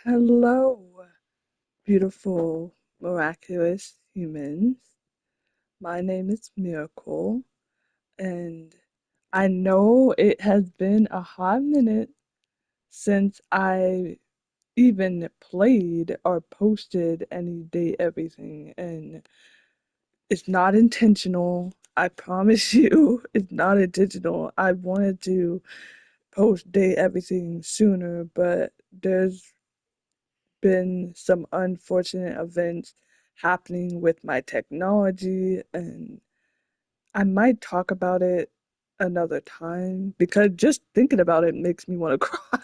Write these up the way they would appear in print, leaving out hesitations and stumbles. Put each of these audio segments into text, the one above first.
Hello, beautiful, miraculous humans. My name is Miracle, and I know it has been a hot minute since I even played or posted any day everything, and it's not intentional. I promise you, it's not intentional. I wanted to post day everything sooner, but there's been some unfortunate events happening with my technology, and I might talk about it another time because just thinking about it makes me want to cry.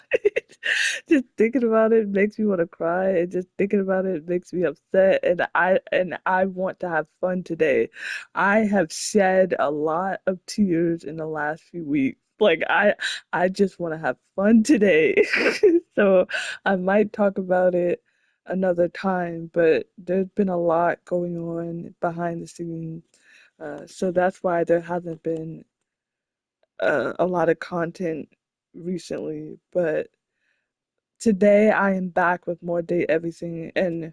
Just thinking about it makes me want to cry, and just thinking about it makes me upset. And I want to have fun today. I have shed a lot of tears in the last few weeks. I just want to have fun today. So I might talk about it another time, but there's been a lot going on behind the scenes, so that's why there hasn't been a lot of content recently. But today I am back with more Date Everything. And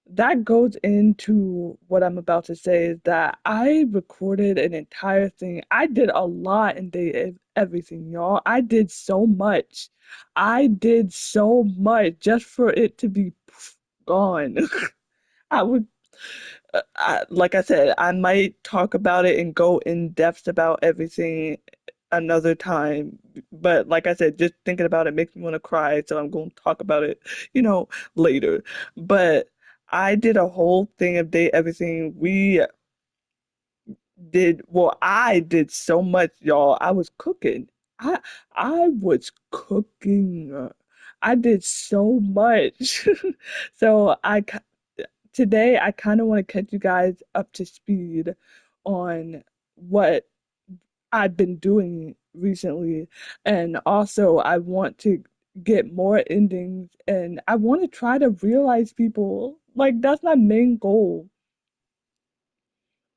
that goes into what I'm about to say is that I recorded an entire thing. I did a lot in Everything, y'all. I did so much. I did so much just for it to be gone. I would like I said, I might talk about it and go in depth about everything another time. But like I said, just thinking about it makes me want to cry. So I'm going to talk about it, you know, later. But I did a whole thing of Date Everything. I did so much, y'all. I was cooking. I I was cooking. I did so much. So today I kind of want to catch you guys up to speed on what I've been doing recently. And also, I want to get more endings, and I want to try to realize people. Like, that's my main goal.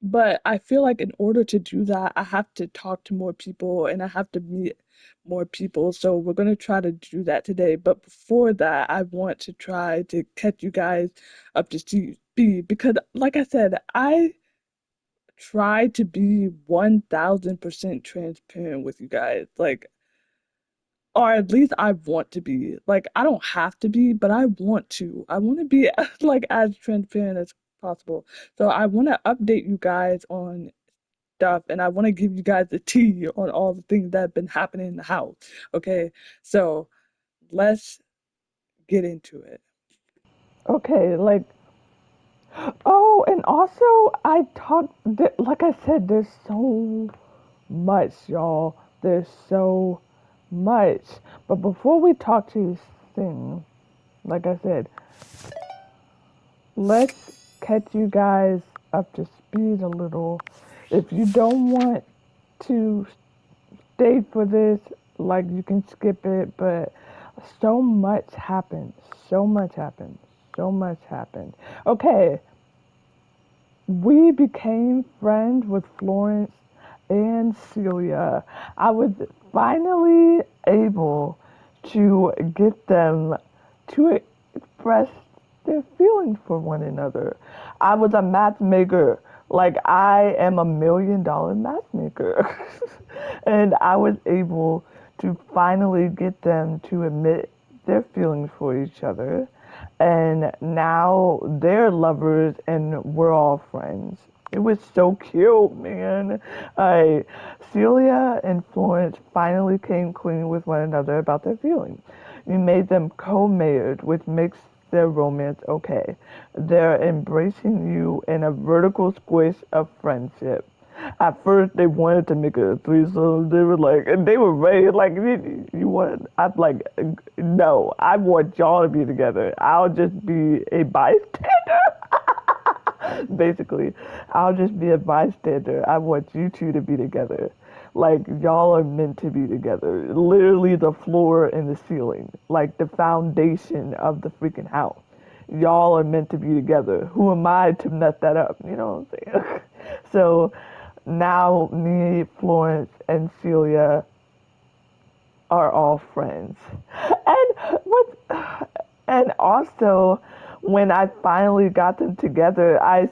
But I feel like in order to do that, I have to talk to more people and I have to meet more people. So we're going to try to do that today. But before that, I want to try to catch you guys up to speed because, like I said, I try to be 1000% transparent with you guys. Like, or at least I want to be. Like, I don't have to be, but I want to. I want to be like as transparent as possible. So I want to update you guys on stuff, and I want to give you guys the tea on all the things that have been happening in the house. Okay, so let's get into it. Okay, and also like I said, there's so much, y'all. There's so much. But before we talk to you thing, like I said, let's catch you guys up to speed a little. If you don't want to stay for this, like you can skip it, but so much happened. So much happened. So much happened. Okay, we became friends with Florence and Celia. I was finally able to get them to express their feelings for one another. I was a matchmaker. Like, I am $1 million matchmaker. And I was able to finally get them to admit their feelings for each other, and now they're lovers and we're all friends. It was so cute, man. I Celia and Florence finally came clean with one another about their feelings. We made them co-mayored, which makes their romance okay. They're embracing you in a vertical squish of friendship. At first, they wanted to make it a threesome. They were like, and they were ready. Like, you want? I'm like, no, I want y'all to be together. I'll just be a bystander. Basically, I'll just be a bystander. I want you two to be together. Like, y'all are meant to be together. Literally, the floor and the ceiling, like the foundation of the freaking house. Y'all are meant to be together. Who am I to mess that up? You know what I'm saying? So now me, Florence, and Celia are all friends. And what? And also, when I finally got them together, I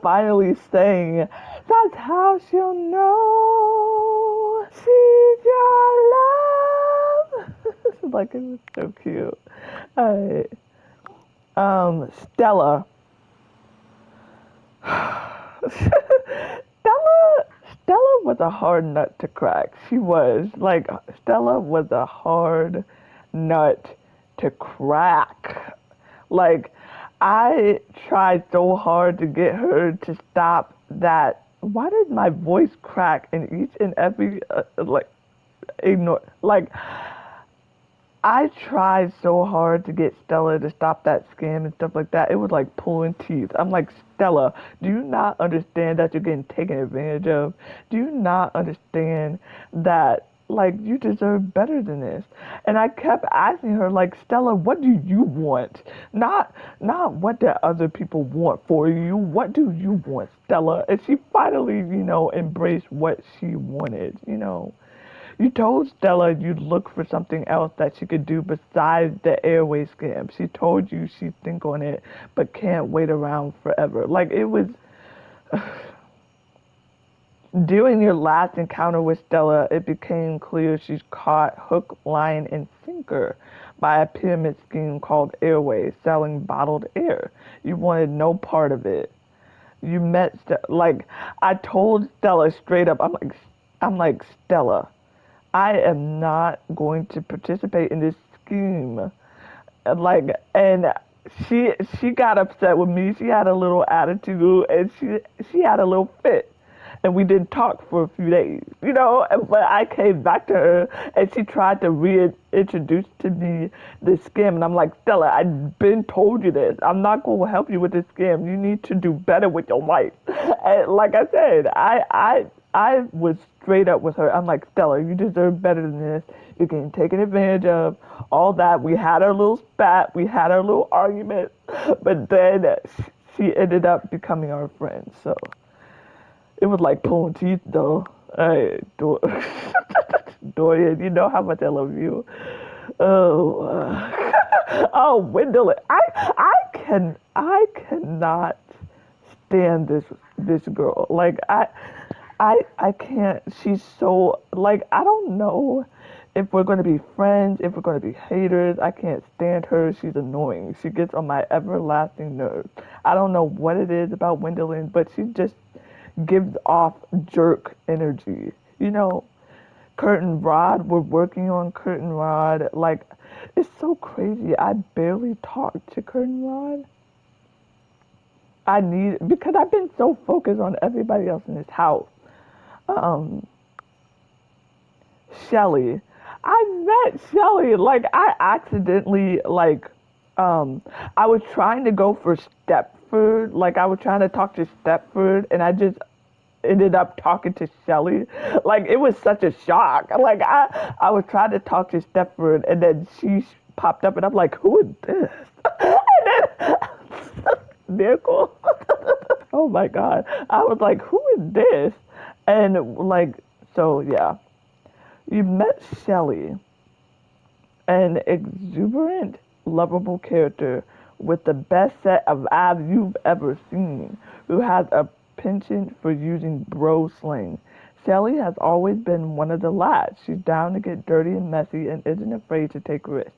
finally sang, "That's how she'll know she's your love." Like, it was so cute. Alright. Stella. Stella Stella was a hard nut to crack. She was. Like, Stella was a hard nut to crack. Like, I tried so hard to get her to stop that. Why did my voice crack in each and every like ignore like I tried so hard to get Stella to stop that scam and stuff like that. It was like pulling teeth. I'm like, Stella, do you not understand that you're getting taken advantage of? Do you not understand that, like, you deserve better than this? And I kept asking her, like, Stella, what do you want? Not what do other people want for you. What do you want, Stella? And she finally, embraced what she wanted. You told Stella you'd look for something else that she could do besides the airway scam. She told you she'd think on it, but can't wait around forever. Like, it was. During your last encounter with Stella, it became clear she's caught hook, line, and sinker by a pyramid scheme called Airway, selling bottled air. You wanted no part of it. You met, like, I told Stella straight up, I'm like, Stella, I am not going to participate in this scheme. And she got upset with me. She had a little attitude, and she had a little fit. And we didn't talk for a few days, But I came back to her, and she tried to reintroduce to me this scam. And I'm like, Stella, I've been told you this. I'm not going to help you with this scam. You need to do better with your life. And like I said, I was straight up with her. I'm like, Stella, you deserve better than this. You're getting taken advantage of. All that. We had our little spat. We had our little argument. But then she ended up becoming our friend. So it was like pulling teeth, though. Hey, Dorian, you know how much I love you. Oh, oh, Wendell, I cannot stand this girl. Like, I can't. She's so, like, I don't know if we're going to be friends, if we're going to be haters. I can't stand her. She's annoying. She gets on my everlasting nerves. I don't know what it is about Gwendolyn, but she just gives off jerk energy. Curtain Rod, we're working on Curtain Rod. Like, it's so crazy. I barely talk to Curtain Rod. Because I've been so focused on everybody else in this house. Um, Shelly. I met Shelly. Like, I accidentally, like, I was trying to go for Stepford. Like, I was trying to talk to Stepford, and I just ended up talking to Shelly. Like, it was such a shock. Like, I was trying to talk to Stepford, and then she popped up, and I'm like, who is this? And then, Miracle. Oh my God. I was like, who is this? And, like, so yeah. You met Shelly, an exuberant, lovable character with the best set of abs you've ever seen, who has a penchant for using bro slang. Shelly has always been one of the lads. She's down to get dirty and messy and isn't afraid to take risks.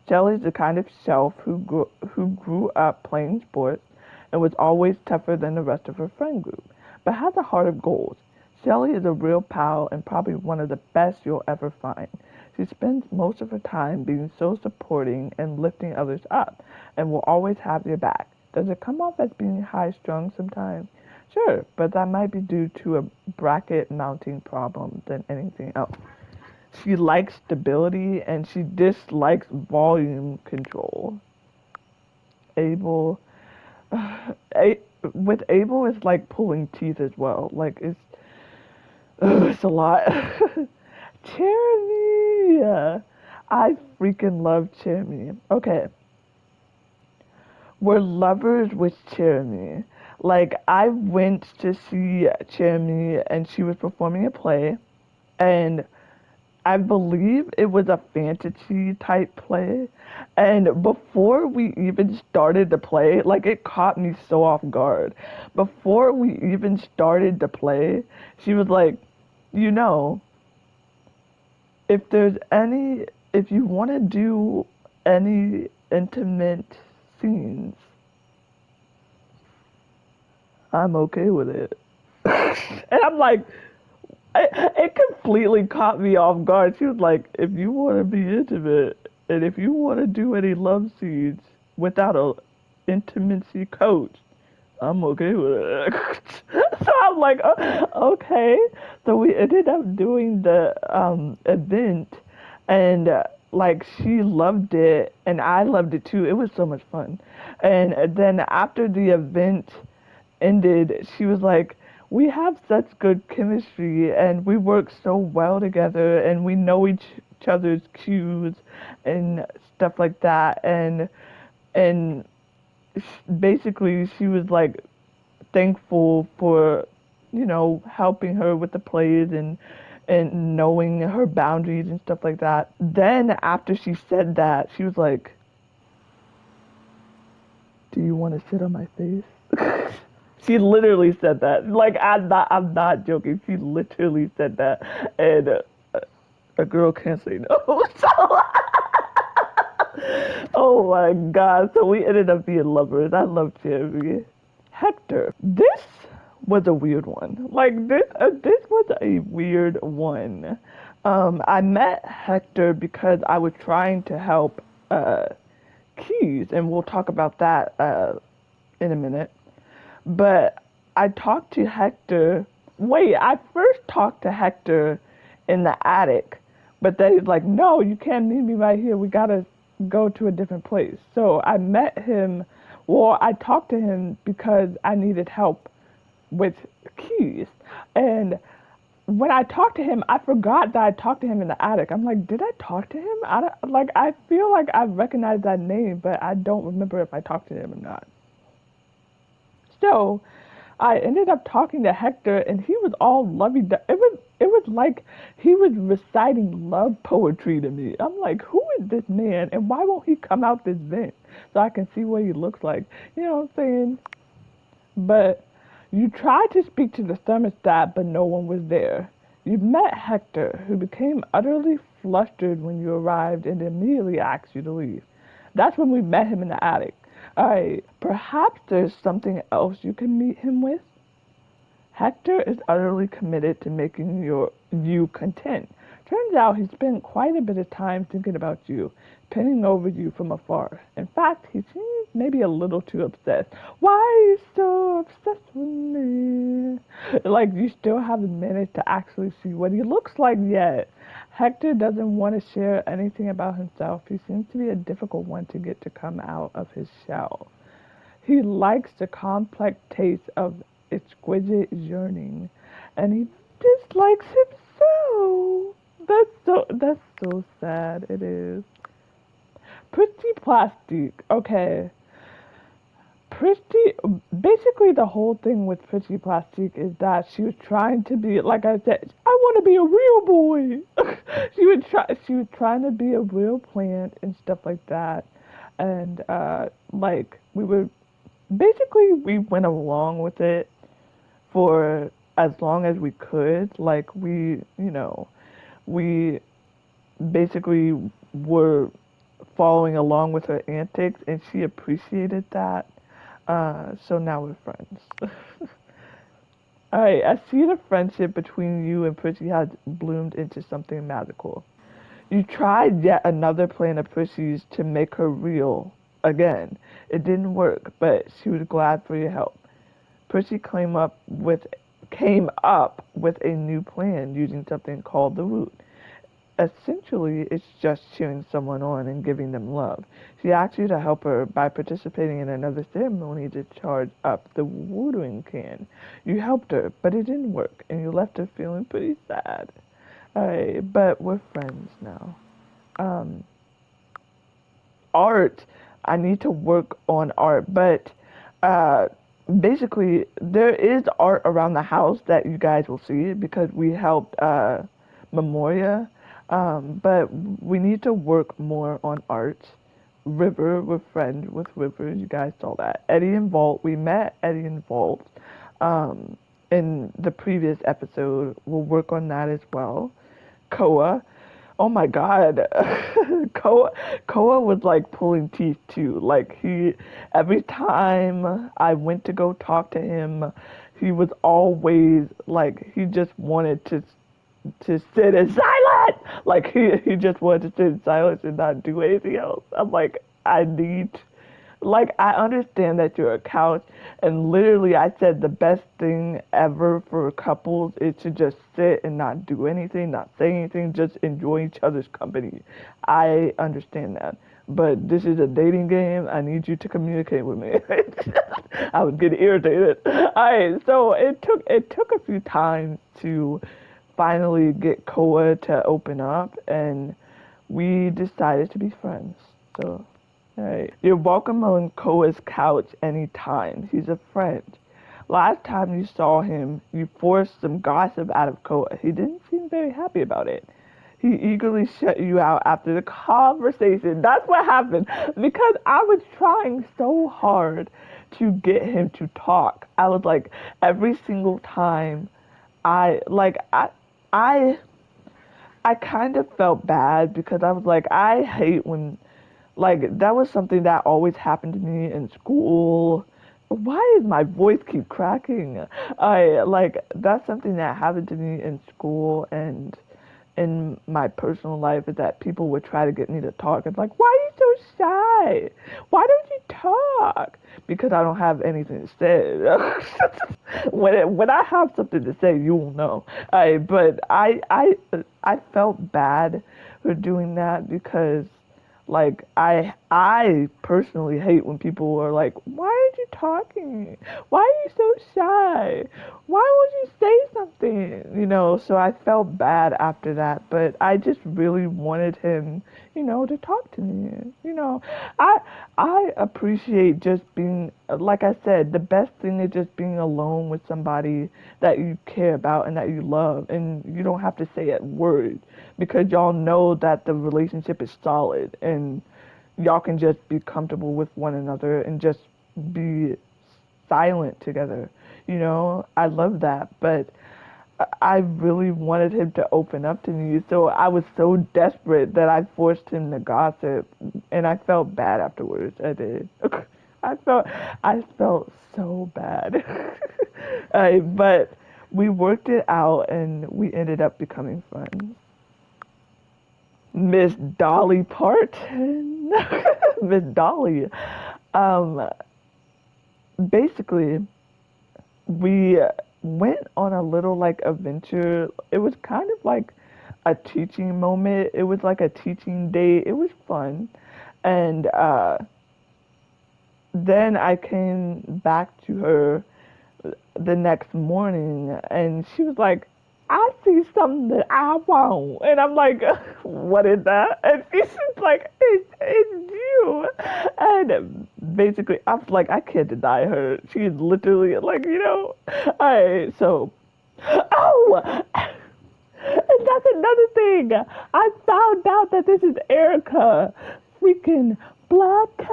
Shelly's the kind of shelf who grew up playing sports and was always tougher than the rest of her friend group, but has a heart of gold. Shelly is a real pal and probably one of the best you'll ever find. She spends most of her time being so supporting and lifting others up, and will always have your back. Does it come off as being high strung sometimes? Sure, but that might be due to a bracket mounting problem than anything else. She likes stability and she dislikes volume control. Abel, a, with Abel, it's like pulling teeth as well. Like, it's a lot. Jeremy, I freaking love Jeremy. Okay, we're lovers with Jeremy. Like, I went to see Jeremy and she was performing a play, and I believe it was a fantasy type play. And before we even started to play, like it caught me so off guard. Before we even started to play, she was like, you know, if there's any, if you want to do any intimate scenes, I'm okay with it. And I'm like, it completely caught me off guard. She was like, if you want to be intimate and if you want to do any love scenes without a intimacy coach, I'm okay with it. So I'm like, okay. So we ended up doing the event, and like she loved it, and I loved it too. It was so much fun. And then after the event ended, she was like, we have such good chemistry, and we work so well together, and we know each other's cues and stuff like that. And basically, she was like thankful for, helping her with the plays and knowing her boundaries and stuff like that. Then after she said that, she was like, "Do you want to sit on my face?" She literally said that. Like I'm not joking. She literally said that, and a girl can't say no. So, oh my god! So we ended up being lovers. I love Jeremy. Hector. This was a weird one. Like this was a weird one. I met Hector because I was trying to help Keys, and we'll talk about that in a minute. But I talked to Hector. Wait, I first talked to Hector in the attic, but then he's like, "No, you can't meet me right here. We gotta go to a different place." So I met him. Well, I talked to him because I needed help with keys, and when I talked to him, I forgot that I talked to him in the attic. I'm like, did I talk to him? I feel like I recognize that name, but I don't remember if I talked to him or not. So I ended up talking to Hector, and he was all lovey. It was like he was reciting love poetry to me. I'm like, who is this man, and why won't he come out this vent so I can see what he looks like? You know what I'm saying? But you tried to speak to the thermostat, but no one was there. You met Hector, who became utterly flustered when you arrived and immediately asked you to leave. That's when we met him in the attic. Alright, perhaps there's something else you can meet him with? Hector is utterly committed to making you content. Turns out he spent quite a bit of time thinking about you, penning over you from afar. In fact, he seems maybe a little too obsessed. Why are you so obsessed with me? Like you still haven't managed to actually see what he looks like yet. Hector doesn't want to share anything about himself. He seems to be a difficult one to get to come out of his shell. He likes the complex taste of exquisite yearning, and he dislikes himself. That's so sad. It is. Pretty plastic. Okay. Pretty. Basically, the whole thing with Pretty Plastic is that she was trying to be, like I said, I want to be a real boy. She was trying to be a real plant and stuff like that, and like we went along with it for as long as we could. Like we basically were following along with her antics, and she appreciated that. So now we're friends. All right, I see the friendship between you and Prissy has bloomed into something magical. You tried yet another plan of Prissy's to make her real again. It didn't work, but she was glad for your help. Percy came up with a new plan using something called the root. Essentially, it's just cheering someone on and giving them love. She asked you to help her by participating in another ceremony to charge up the watering can. You helped her, but it didn't work, and you left her feeling pretty sad. Alright, but we're friends now. Um, art. I need to work on art, but uh, basically, there is art around the house that you guys will see because we helped Memoria. But we need to work more on art. River, we're friends with River. You guys saw that. Eddie and Vault, we met Eddie and Vault um, in the previous episode. We'll work on that as well. Koa, oh my God, Koa, Koa was like pulling teeth too. Like every time I went to go talk to him, he was always like he just wanted to sit in silence. Like he just wanted to sit in silence and not do anything else. I'm like, I need like I understand that you're a couch and literally I said the best thing ever for couples is to just sit and not do anything, not say anything, just enjoy each other's company. I understand that. But this is a dating game. I need you to communicate with me. I was getting irritated. Alright, so it took a few times to finally get Koa to open up and we decided to be friends. So hey, you're welcome on Koa's couch anytime. He's a friend. Last time you saw him, you forced some gossip out of Koa. He didn't seem very happy about it. He eagerly shut you out after the conversation. That's what happened. Because I was trying so hard to get him to talk. I was like, every single time I like I I kind of felt bad because I was like, I hate when like that was something that always happened to me in school. Why is my voice keep cracking? I like that's something that happened to me in school and in my personal life is that people would try to get me to talk. It's like, why are you so shy? Why don't you talk? Because I don't have anything to say. When I have something to say, you will know. But I felt bad for doing that because like I personally hate when people are like, "Why aren't you talking? Why are you so shy? Why won't you say something?" So I felt bad after that, but I just really wanted him, to talk to me. I I appreciate just being like I said, the best thing is just being alone with somebody that you care about and that you love and you don't have to say a word because y'all know that the relationship is solid and y'all can just be comfortable with one another and just be silent together. I love that, but I really wanted him to open up to me, so I was so desperate that I forced him to gossip, and I felt bad afterwards. I did. I felt, I felt so bad. But we worked it out, and we ended up becoming friends. Miss Dolly Parton. Miss Dolly. Um, Basically, we went on a little like adventure. It was kind of like a teaching moment. It was like a teaching day. It was fun. And then I came back to her the next morning and she was like, I see something that I want. And I'm like, what is that? And she's like, it's you. And basically, I was like, I can't deny her. She's literally like, I, so, oh, and that's another thing. I found out that this is Erica. Freaking black cat.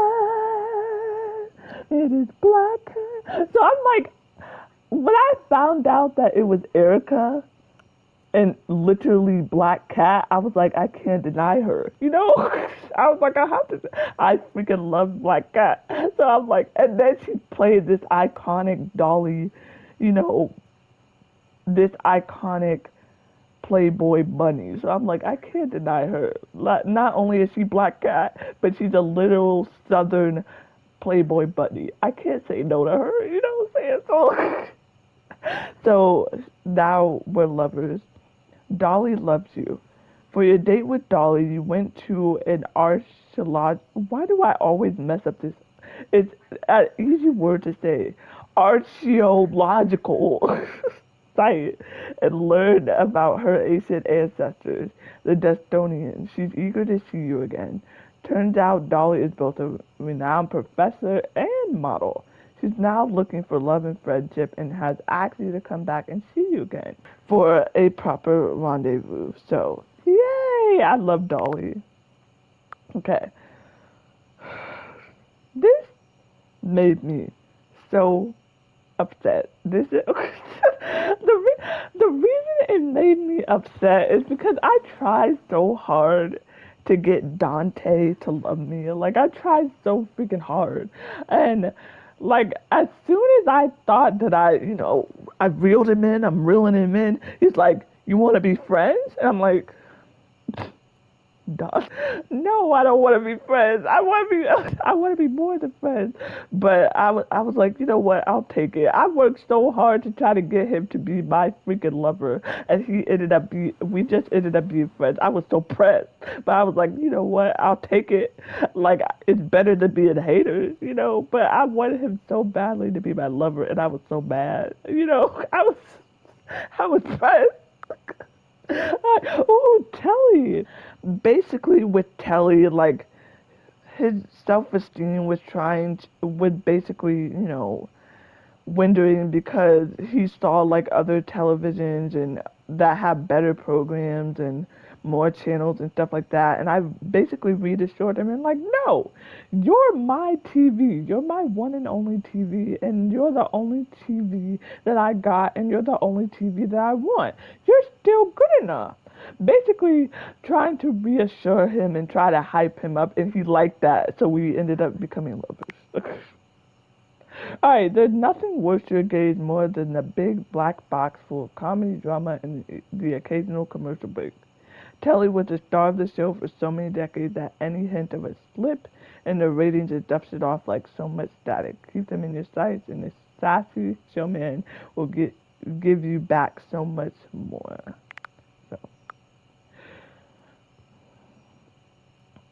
It is black cat. So I'm like, when I found out that it was Erica and literally Black Cat, I was like, I can't deny her. I was like, I have to. I freaking love Black Cat. So I'm like, and then she played this iconic Dolly, you know, this iconic Playboy bunny. So I'm like, I can't deny her. Not only is she Black Cat, but she's a literal Southern Playboy bunny. I can't say no to her. You know what I'm saying? So now we're lovers. Dolly loves you. For your date with Dolly, you went to an archaeolog. Why do I always mess up this? It's an easy word to say. Archaeological site and learned about her ancient ancestors, the Destonians. She's eager to see you again. Turns out Dolly is both a renowned professor and model. She's now looking for love and friendship and has asked you to come back and see you again for a proper rendezvous. So, yay! Yay! I love Dolly. Okay. This made me so upset. This is the reason it made me upset is because I tried so hard to get Dante to love me. Like I tried so freaking hard, and like as soon as I thought that I reeled him in, I'm reeling him in. He's like, "You want to be friends?" And I'm like, Dog. No, I don't want to be friends. I want to be, I want to be more than friends. But I was like, you know what? I'll take it. I worked so hard to try to get him to be my freaking lover, and we just ended up being friends. I was so pressed, but I was like, you know what? I'll take it. Like it's better than being haters, you know. But I wanted him so badly to be my lover, and I was so mad, you know. I was pressed. Oh, Telly. Basically, with Telly, like his self-esteem was would basically, wondering because he saw like other televisions and that have better programs and more channels and stuff like that. And I basically reassured him and like, no, you're my TV. You're my one and only TV, and you're the only TV that I got, and you're the only TV that I want. You're still good enough. Basically, trying to reassure him and try to hype him up, and he liked that, so we ended up becoming lovers. Alright, there's nothing worse to engage more than a big black box full of comedy, drama, and the occasional commercial break. Telly was the star of the show for so many decades that any hint of a slip in the ratings is dusted off like so much static. Keep them in your sights, and the sassy showman will give you back so much more. So,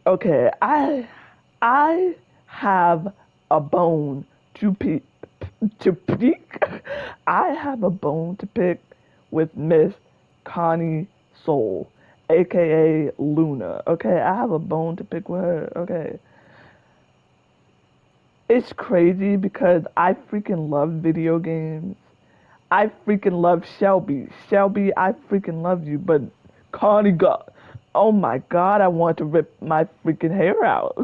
okay, I have a bone to pick. To pick. I have a bone to pick with Miss Connie Soul, aka Luna. Okay, I have a bone to pick with her. Okay, it's crazy because I freaking love video games. I freaking love Shelby. Shelby, I freaking love you, but Connie got. Oh my god, I want to rip my freaking hair out.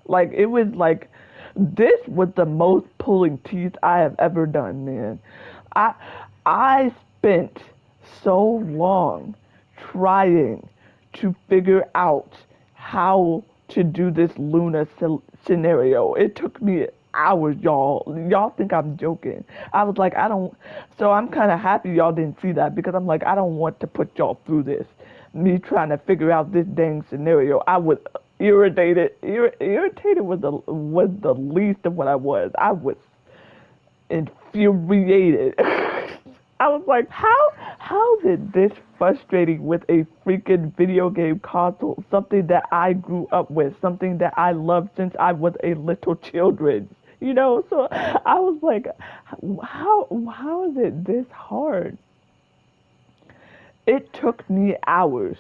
Like it was like this was the most pulling teeth I have ever done, man. I I spent so long trying to figure out how to do this Luna scenario. It took me hours, y'all. Y'all think I'm joking. I was like, I don't. So I'm kind of happy y'all didn't see that because I'm like, I don't want to put y'all through this. Me trying to figure out this dang scenario. I was irritated. Irritated was the least of what I was. I was infuriated. I was like, how did this frustrating with a freaking video game console, something that I grew up with, something that I loved since I was a little children, So I was like, how is it this hard? It took me hours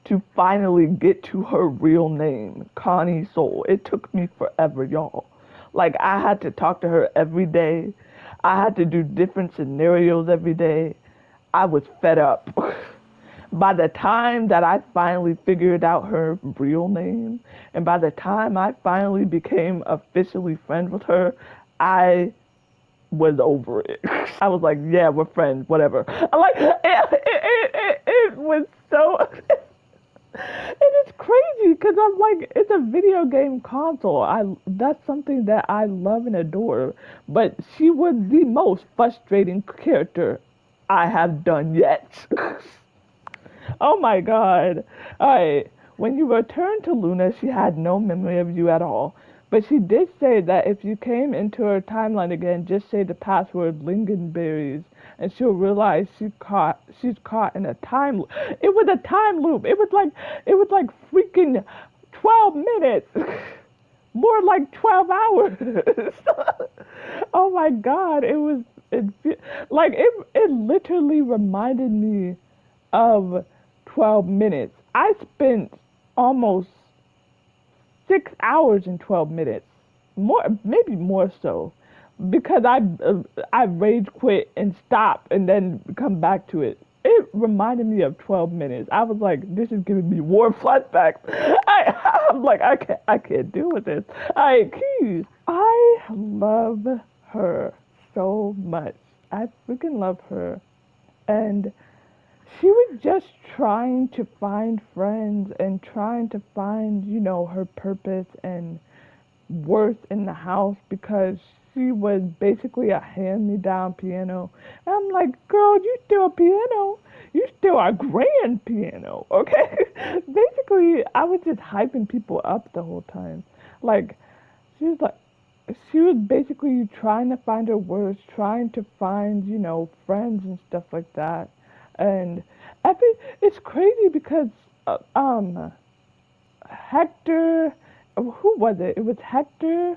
to finally get to her real name, Connie Soul. It took me forever, y'all. Like, I had to talk to her every day. I had to do different scenarios every day. I was fed up. By the time that I finally figured out her real name, and by the time I finally became officially friends with her, I was over it. I was like, yeah, we're friends, whatever. Like, it was so. It is crazy because I'm like, it's a video game console. That's something that I love and adore. But she was the most frustrating character I have done yet. Oh my god. Alright. When you returned to Luna, she had no memory of you at all. But she did say that if you came into her timeline again, just say the password lingonberries, and she'll realize she's caught in a time loop. It was a time loop. It was like freaking 12 minutes. More like 12 hours. Oh my god, it literally reminded me of 12 minutes. I spent almost 6 hours and 12 minutes, more maybe more so, because I rage quit and stop and then come back to it. it reminded me of 12 minutes. I was like, this is giving me war flashbacks. I'm like, I can't deal with this. Keys. I love her so much. I freaking love her. And she was just trying to find friends and trying to find, her purpose and worth in the house because she was basically a hand-me-down piano. And I'm like, girl, you still a piano. You still a grand piano, okay? Basically, I was just hyping people up the whole time. Like, she was like, she was basically trying to find her worth, trying to find, friends and stuff like that. And I think it's crazy because, Hector, who was it? It was Hector,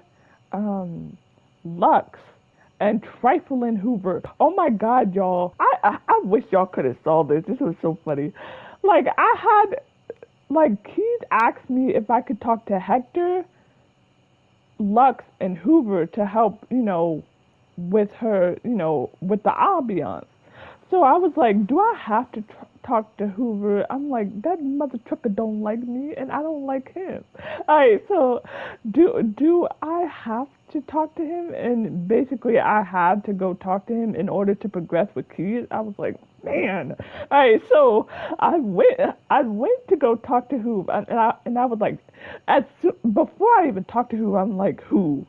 um, Lux, and Triflin Hoover. Oh my God, y'all! I wish y'all could have saw this. This was so funny. Like I had like Keith asked me if I could talk to Hector, Lux, and Hoover to help, with her, with the ambiance. So I was like, do I have to talk to Hoover? I'm like, that mother trucker don't like me, and I don't like him. All right, so do I have to talk to him? And basically, I had to go talk to him in order to progress with Keys. I was like, man. All right, so I went to go talk to Hoover, and I was like, before I even talked to Hoover, I'm like, who?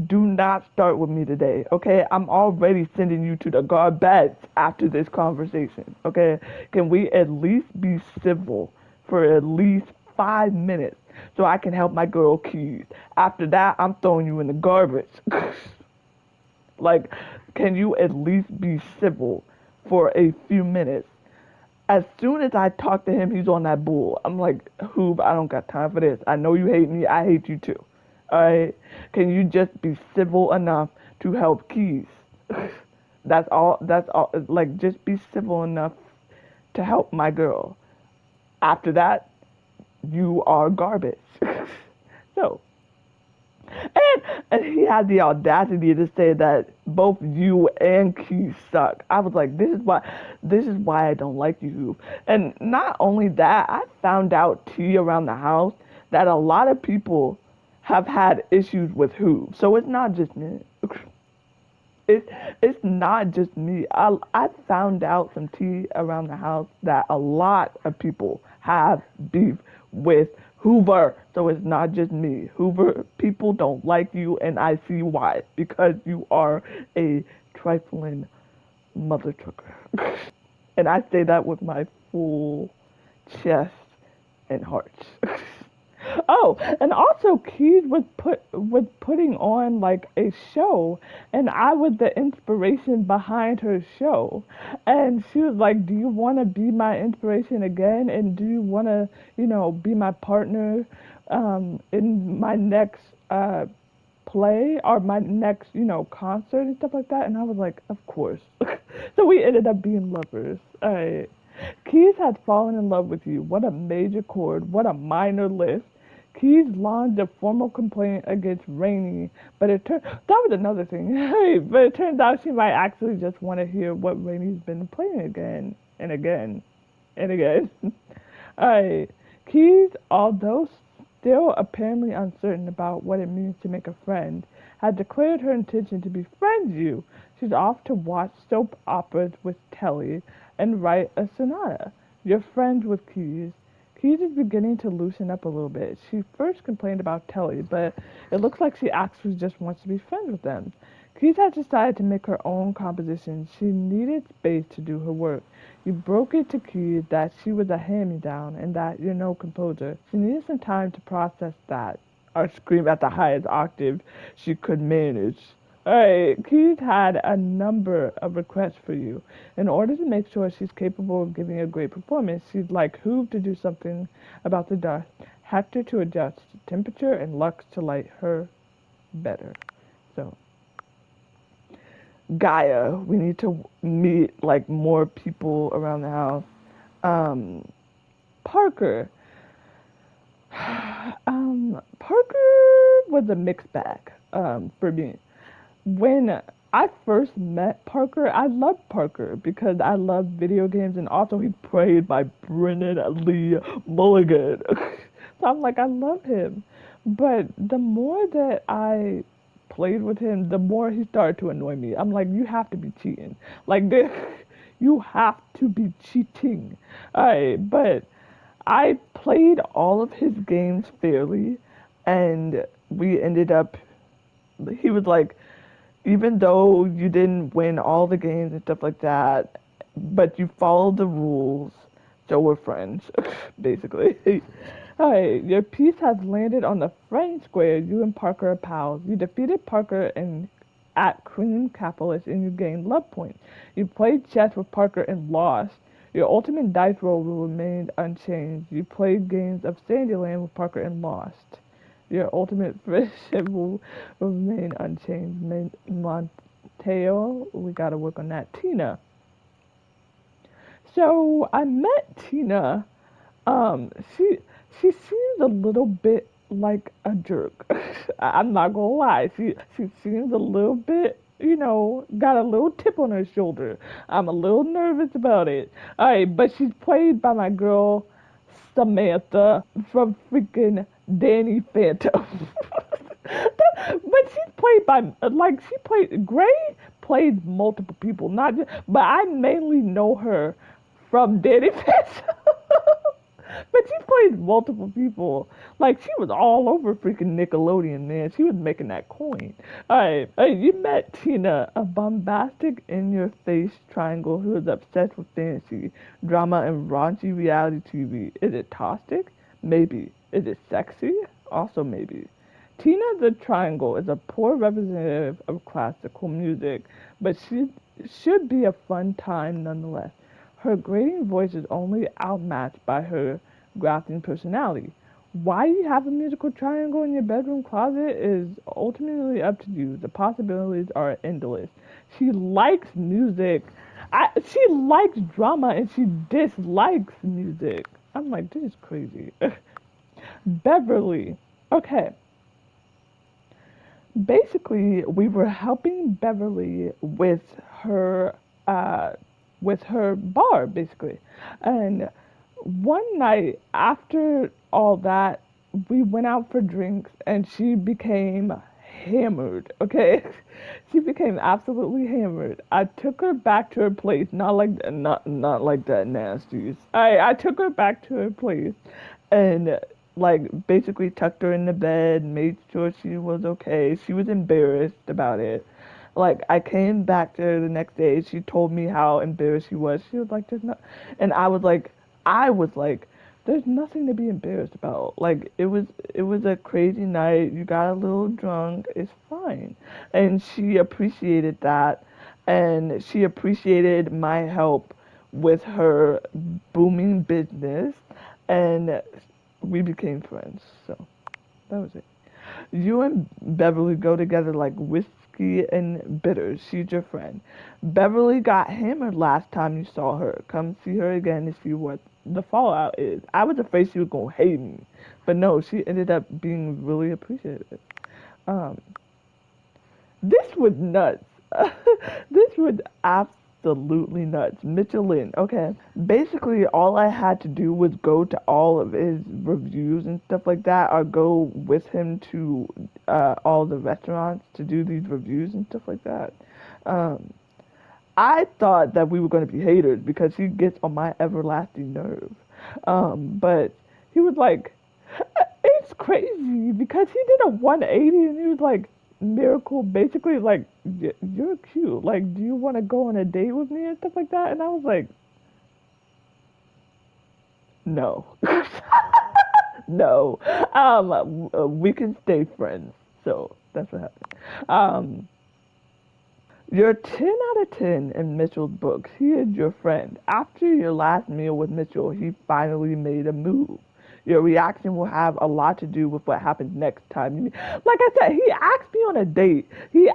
Do not start with me today, okay? I'm already sending you to the garbage after this conversation, okay? Can we at least be civil for at least 5 minutes so I can help my girl Keys? After that, I'm throwing you in the garbage. Like, can you at least be civil for a few minutes? As soon as I talk to him, he's on that bull. I'm like, Hoob, I don't got time for this. I know you hate me. I hate you too. All right? Can you just be civil enough to help Keys? That's all. That's all. Like, just be civil enough to help my girl. After that, you are garbage. So, and he had the audacity to say that both you and Keith suck. I was like, this is why I don't like you. And not only that, I found out around the house that a lot of people have had issues with who. So it's not just me. It, it's not just me. I found out some tea around the house that a lot of people have beef with Hoover. So it's not just me. Hoover people don't like you, and I see why. Because you are a trifling mother trucker. And I say that with my full chest and heart. Oh, and also Keys was putting on like a show, and I was the inspiration behind her show. And she was like, "Do you want to be my inspiration again? And do you want to, be my partner in my next play or my next, concert and stuff like that?" And I was like, "Of course." So we ended up being lovers. Keys had fallen in love with you. What a major chord. What a minor lift. Keys launched a formal complaint against Rainey, but that was another thing. Hey, but it turns out she might actually just want to hear what Rainey's been playing again and again and again. Alright, Keys, although still apparently uncertain about what it means to make a friend, had declared her intention to befriend you. She's off to watch soap operas with Telly and write a sonata. You're friends with Keys. Keys is beginning to loosen up a little bit. She first complained about Telly, but it looks like she actually just wants to be friends with them. Keys had decided to make her own composition. She needed space to do her work. You broke it to Keys that she was a hand-me-down and that you're no composer. She needed some time to process that, or scream at the highest octave she could manage. Alright, Keys had a number of requests for you. In order to make sure she's capable of giving a great performance, she'd like Hoove to do something about the dust, Hector to adjust the temperature, and Lux to light her better. So, Gaia, we need to meet like more people around the house. Um, Parker. Parker was a mixed bag for me. When I first met Parker, I loved Parker because I loved video games and also he played by Brennan Lee Mulligan. So I'm like, I love him. But the more that I played with him, the more he started to annoy me. I'm like, you have to be cheating. Like, this, you have to be cheating. Alright, but I played all of his games fairly, and we ended up. He was like, even though you didn't win all the games and stuff like that, but you followed the rules, so we're friends, basically. Alright, your piece has landed on the friend square. You and Parker are pals. You defeated Parker in at Cream Capitalist and you gained love points. You played chess with Parker and lost. Your ultimate dice roll will remain unchanged. You played games of Sandyland with Parker and lost. Your ultimate friendship will remain unchanged. Monteo, we gotta work on that. Tina. So I met Tina. Um, she she seems a little bit like a jerk. I'm not gonna lie. She seems a little bit, got a little tip on her shoulder. I'm a little nervous about it. Alright, but she's played by my girl Samantha from freaking Danny Phantom. But she's played by she played Gray plays multiple people, not just, but I mainly know her from Danny Phantom. But she plays multiple people. Like she was all over freaking Nickelodeon, man. She was making that coin. Alright, you met Tina, a bombastic in-your-face triangle who is obsessed with fantasy, drama, and raunchy reality TV. Is it toxic? Maybe. Is it sexy? Also maybe. Tina the Triangle is a poor representative of classical music, but she should be a fun time nonetheless. Her grating voice is only outmatched by her grafting personality. Why you have a musical triangle in your bedroom closet is ultimately up to you. The possibilities are endless. She likes music. She likes drama and she dislikes music. I'm like, this is crazy. Beverly. Okay, basically we were helping Beverly her uh with her bar basically. And one night after all that we went out for drinks and she became hammered, okay? She became absolutely hammered. I took her back to her place, not like that nasty. I took her back to her place and like basically tucked her in the bed, made sure she was okay. She was embarrassed about it. Like I came back to her the next day, she told me how embarrassed she was. She was like, "There's no," and I was like, "There's nothing to be embarrassed about." Like it was a crazy night. You got a little drunk. It's fine, and she appreciated that, and she appreciated my help with her booming business, and we became friends. So that was it. You and Beverly go together like whiskey and bitters. She's your friend. Beverly got hammered last time you saw her. Come see her again to see what the fallout is. I was afraid she was gonna hate me, but no, she ended up being really appreciative. Um, this was nuts. This was absolutely nuts. Michelin. Okay. Basically, all I had to do was go to all of his reviews and stuff like that, or go with him to all the restaurants to do these reviews and stuff like that. Um, I thought that we were going to be haters because he gets on my everlasting nerve. But he was like, it's crazy because he did a 180 and he was like, Miracle, basically, like, you're cute. Like, do you want to go on a date with me and stuff like that? And I was like, no. No. We can stay friends. So that's what happened. Um, You're 10 out of 10 in Mitchell's books. He is your friend. After your last meal with Mitchell, he finally made a move. Your reaction will have a lot to do with what happens next time. Like I said, he asked me on a date. He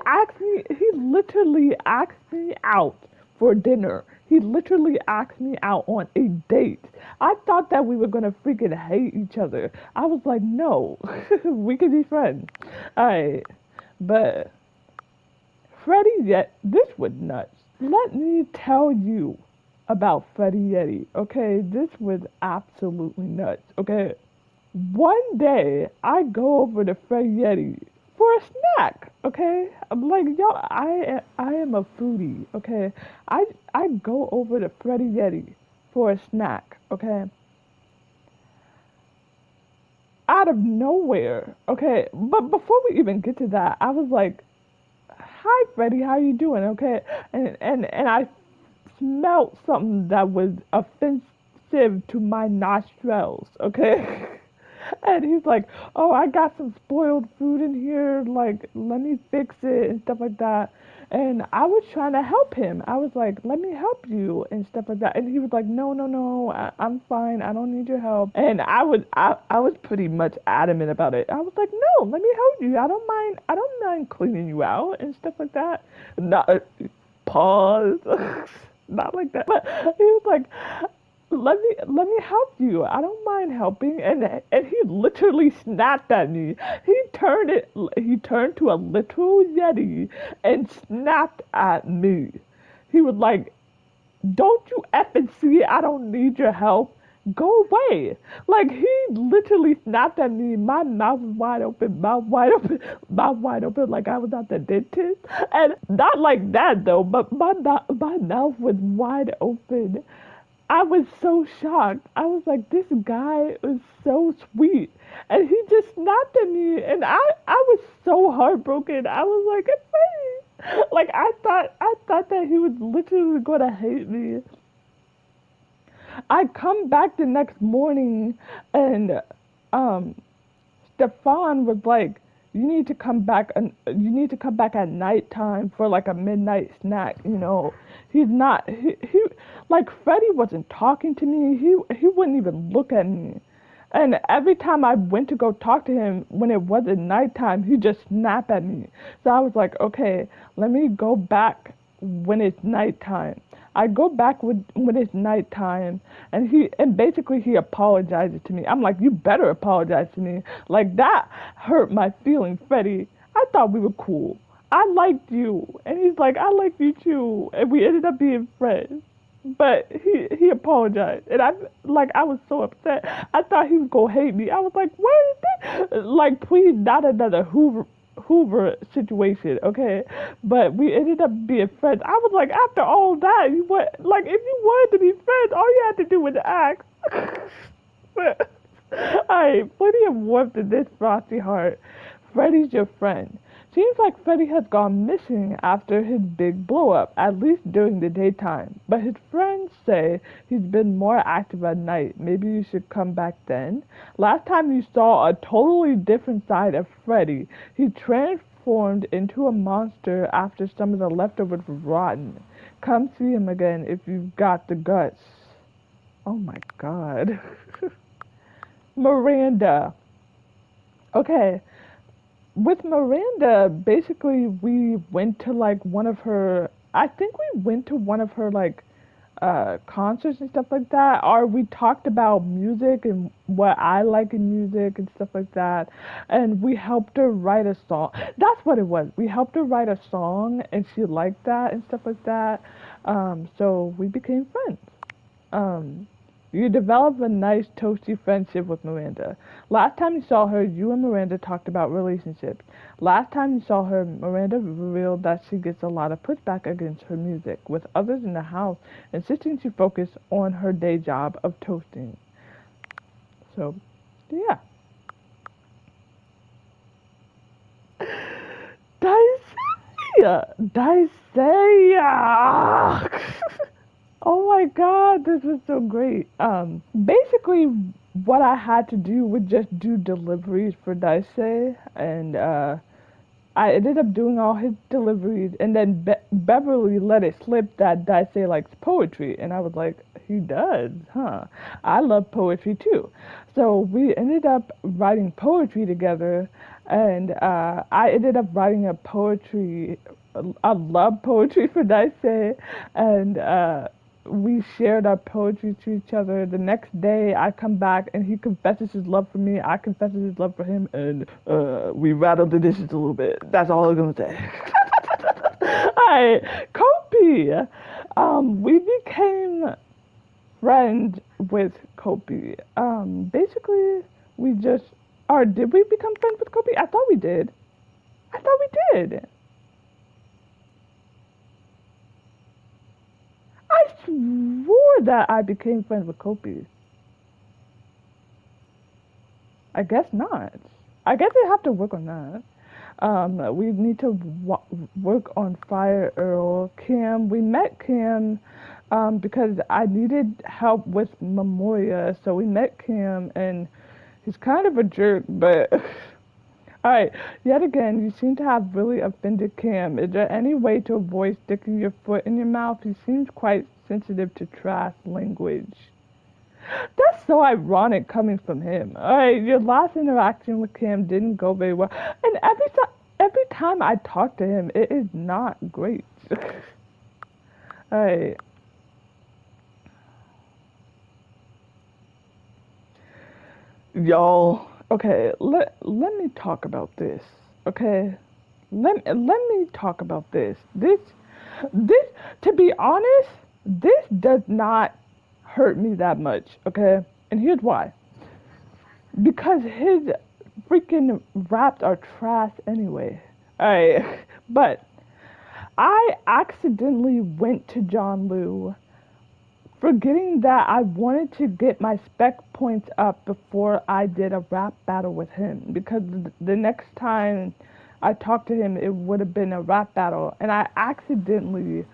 literally asked me out for dinner. He literally asked me out on a date. I thought that we were gonna freaking hate each other. I was like, no, we could be friends. Alright, but Freddie Yeti, this was nuts. Let me tell you about Freddie Yeti, okay? This was absolutely nuts, okay? One day, I go over to Freddie Yeti for a snack, okay? I'm like, yo, I am a foodie, okay? I go over to Freddie Yeti for a snack, okay? Out of nowhere, okay? But before we even get to that, I was like, "Hi, Freddie, how you doing?" Okay, and I smelled something that was offensive to my nostrils, okay? And he's like, "Oh, I got some spoiled food in here. Like, let me fix it and stuff like that." And I was trying to help him. I was like, "Let me help you" and stuff like that. And he was like, "No, no, no, I'm fine. I don't need your help." And I was pretty much adamant about it. I was like, "No, let me help you. I don't mind. I don't mind cleaning you out and stuff like that." Not pause. Not like that. But he was like, let me help you. I don't mind helping. And he literally snapped at me. He turned to a literal yeti and snapped at me. He was like, "Don't you effing see I don't need your help? Go away." Like he literally snapped at me, my mouth was wide open, mouth wide open, mouth wide open, like I was at the dentist. And not like that though, but my mouth was wide open. I was so shocked. I was like, this guy was so sweet. And he just snapped at me and I was so heartbroken. I was like, "Hey." Like I thought that he was literally gonna hate me. I come back the next morning and um Stefan was like, you need to come back at nighttime for like a midnight snack, you know." He's not he like Freddie wasn't talking to me. He wouldn't even look at me. And every time I went to go talk to him when it wasn't nighttime, he just snapped at me. So I was like, okay, let me go back when it's nighttime. I go back when it's nighttime, and basically he apologizes to me. I'm like, you better apologize to me. Like that hurt my feelings, Freddie. I thought we were cool. I liked you, and he's like, I like you too, and we ended up being friends. But he apologized, and I was so upset. I thought he was gonna hate me. I was like, what is this? Like, please, not another Hoover situation, okay? But we ended up being friends. I was like, after all that, you what? Like, if you wanted to be friends, all you had to do was ask. But alright, plenty of warmth in this frosty heart. Freddy's your friend. Seems like Freddy has gone missing after his big blow up, at least during the daytime. But his friends say he's been more active at night. Maybe you should come back then. Last time you saw a totally different side of Freddy. He transformed into a monster after some of the leftovers were rotten. Come see him again if you've got the guts. Oh my god. Miranda. Okay, with Miranda, basically we went to like one of her I think we went to one of her like concerts and stuff like that, or we talked about music and what I like in music and stuff like that, and we helped her write a song. That's what it was. We helped her write a song and she liked that and stuff like that. So we became friends. Um, you develop a nice toasty friendship with Miranda. Last time you saw her, you and Miranda talked about relationships. Last time you saw her, Miranda revealed that she gets a lot of pushback against her music, with others in the house insisting she focus on her day job of toasting. So, yeah. Dicia! Dicia! Oh my god, this was so great. Basically, what I had to do was just do deliveries for Dice, and I ended up doing all his deliveries, and then Beverly let it slip that Dice likes poetry, and I was like, he does, huh? I love poetry too. So we ended up writing poetry together, and I ended up writing a love poetry for Dice, and we shared our poetry to each other. The next day, I come back and he confesses his love for me. I confess his love for him, and we rattled the dishes a little bit. That's all I'm gonna say. Alright, Kopi. We became friends with Kopi. Basically, we just. Or did we become friends with Kopi? I thought we did. I thought we did. I swore that I became friends with Kopi. I guess not. I guess I have to work on that. We need to work on Fire Earl. Cam, we met Cam because I needed help with Memoria, so we met Cam, and he's kind of a jerk, but. Alright, yet again, you seem to have really offended Cam. Is there any way to avoid sticking your foot in your mouth? He seems quite sensitive to trash language. That's so ironic coming from him. Alright, your last interaction with Cam didn't go very well. And every time I talk to him, it is not great. Alright. Y'all, okay, let me talk about this. Okay? Let me talk about this. This to be honest, this does not hurt me that much, okay? And here's why. Because his freaking raps are trash anyway. Alright. But I accidentally went to John Liu, forgetting that I wanted to get my spec points up before I did a rap battle with him. Because the next time I talked to him, it would have been a rap battle. And I accidentally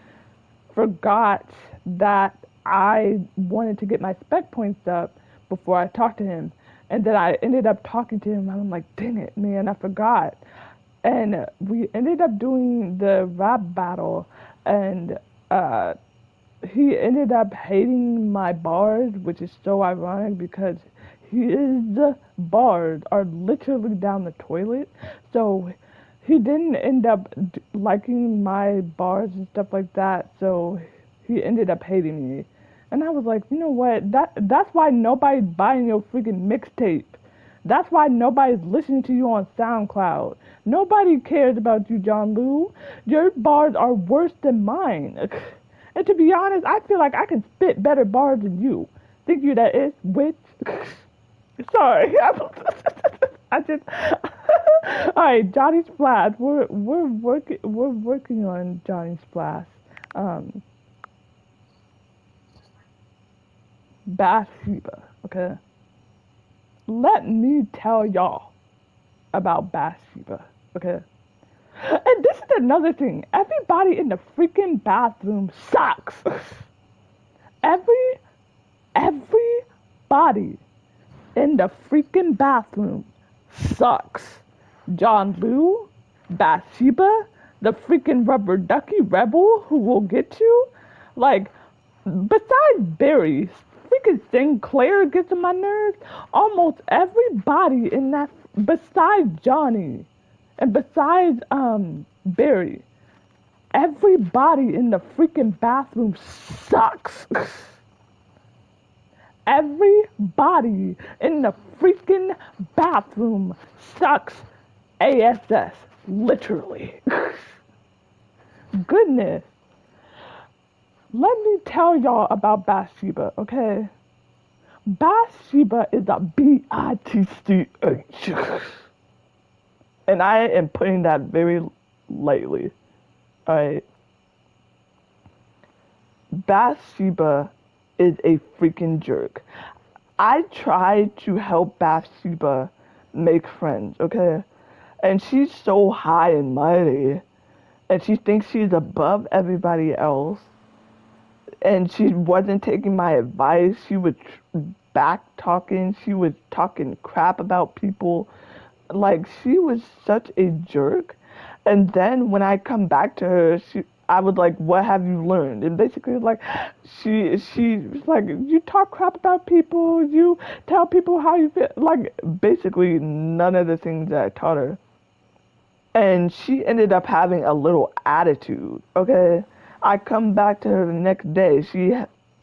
forgot that I wanted to get my spec points up before I talked to him. And then I ended up talking to him, and I'm like, dang it, man, I forgot. And we ended up doing the rap battle, and uh, he ended up hating my bars, which is so ironic because his bars are literally down the toilet. So he didn't end up liking my bars and stuff like that. So he ended up hating me. And I was like, you know what? That's why nobody's buying your freaking mixtape. That's why nobody's listening to you on SoundCloud. Nobody cares about you, John Lou. Your bars are worse than mine. And to be honest, I feel like I can spit better bars than you. Think you that is, witch? Sorry. I just. All right, Johnny Splash. We're working on Johnny Splash. Um, Bathsheba. Okay. Let me tell y'all about Bathsheba. Okay. And this is another thing. Everybody in the freaking bathroom sucks. Every everybody in the freaking bathroom sucks. John Liu, Bathsheba, the freaking rubber ducky rebel who will get you. Like, besides Barry, freaking Sinclair gets on my nerves. Almost everybody in that, besides Johnny, and besides Barry, everybody in the freaking bathroom sucks. Everybody in the freaking bathroom sucks ASS. Literally. Goodness. Let me tell y'all about Bathsheba, okay? Bathsheba is a B-I-T-C-H. And I am putting that very lightly. Alright. Bathsheba is a freaking jerk. I tried to help Bathsheba make friends, okay? And she's so high and mighty. And she thinks she's above everybody else. And she wasn't taking my advice. She was back talking. She was talking crap about people. Like, she was such a jerk. And then when I come back to her, I was like, what have you learned? And basically, like, she was like, you talk crap about people, you tell people how you feel. Like, basically, none of the things that I taught her. And she ended up having a little attitude, okay? I come back to her the next day. She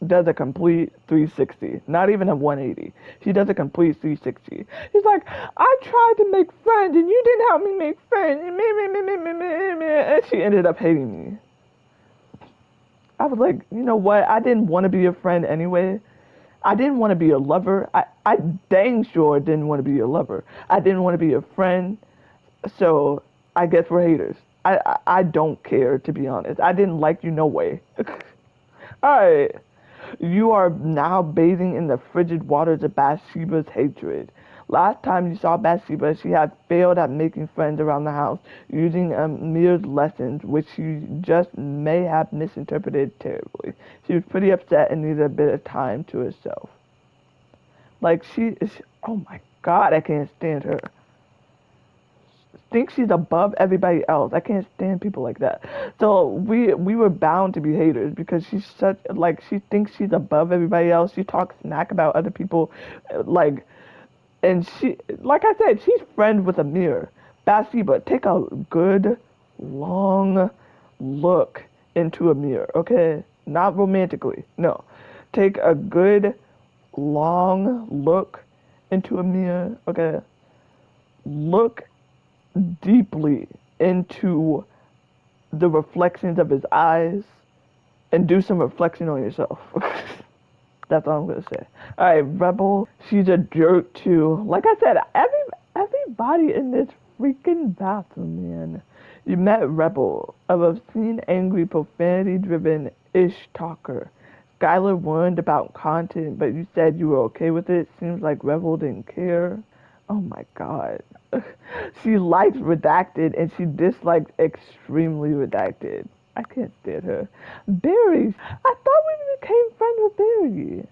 does a complete 360, not even a 180. She does a complete 360. She's like, I tried to make friends and you didn't help me make friends. And then she ended up hating me. I was like, you know what? I didn't want to be a friend anyway. I didn't want to be a lover. I dang sure didn't want to be a lover. I didn't want to be a friend. So I guess we're haters. I don't care, to be honest. I didn't like you no way. Alright. You are now bathing in the frigid waters of Bathsheba's hatred. Last time you saw Bathsheba, she had failed at making friends around the house, using Amir's lessons, which she just may have misinterpreted terribly. She was pretty upset and needed a bit of time to herself. Like, she is. Oh my god, I can't stand her. Thinks she's above everybody else. I can't stand people like that. So we were bound to be haters because she's such like she thinks she's above everybody else. She talks smack about other people, like, and she like I said, she's friends with Amir. Bathsheba, take a good long look into Amir, okay? Not romantically, no. Take a good long look into Amir, okay? Look deeply into the reflections of his eyes and do some reflection on yourself. That's all I'm gonna say. All right, Rebel. She's a jerk too. Like I said, everybody in this freaking bathroom, man. You met Rebel, a obscene, angry, profanity-driven ish talker. Skylar warned about content, but you said you were okay with it. Seems like Rebel didn't care. Oh my god. She likes redacted and she dislikes extremely redacted. I can't stand her. Barry. I thought we became friends with Barry.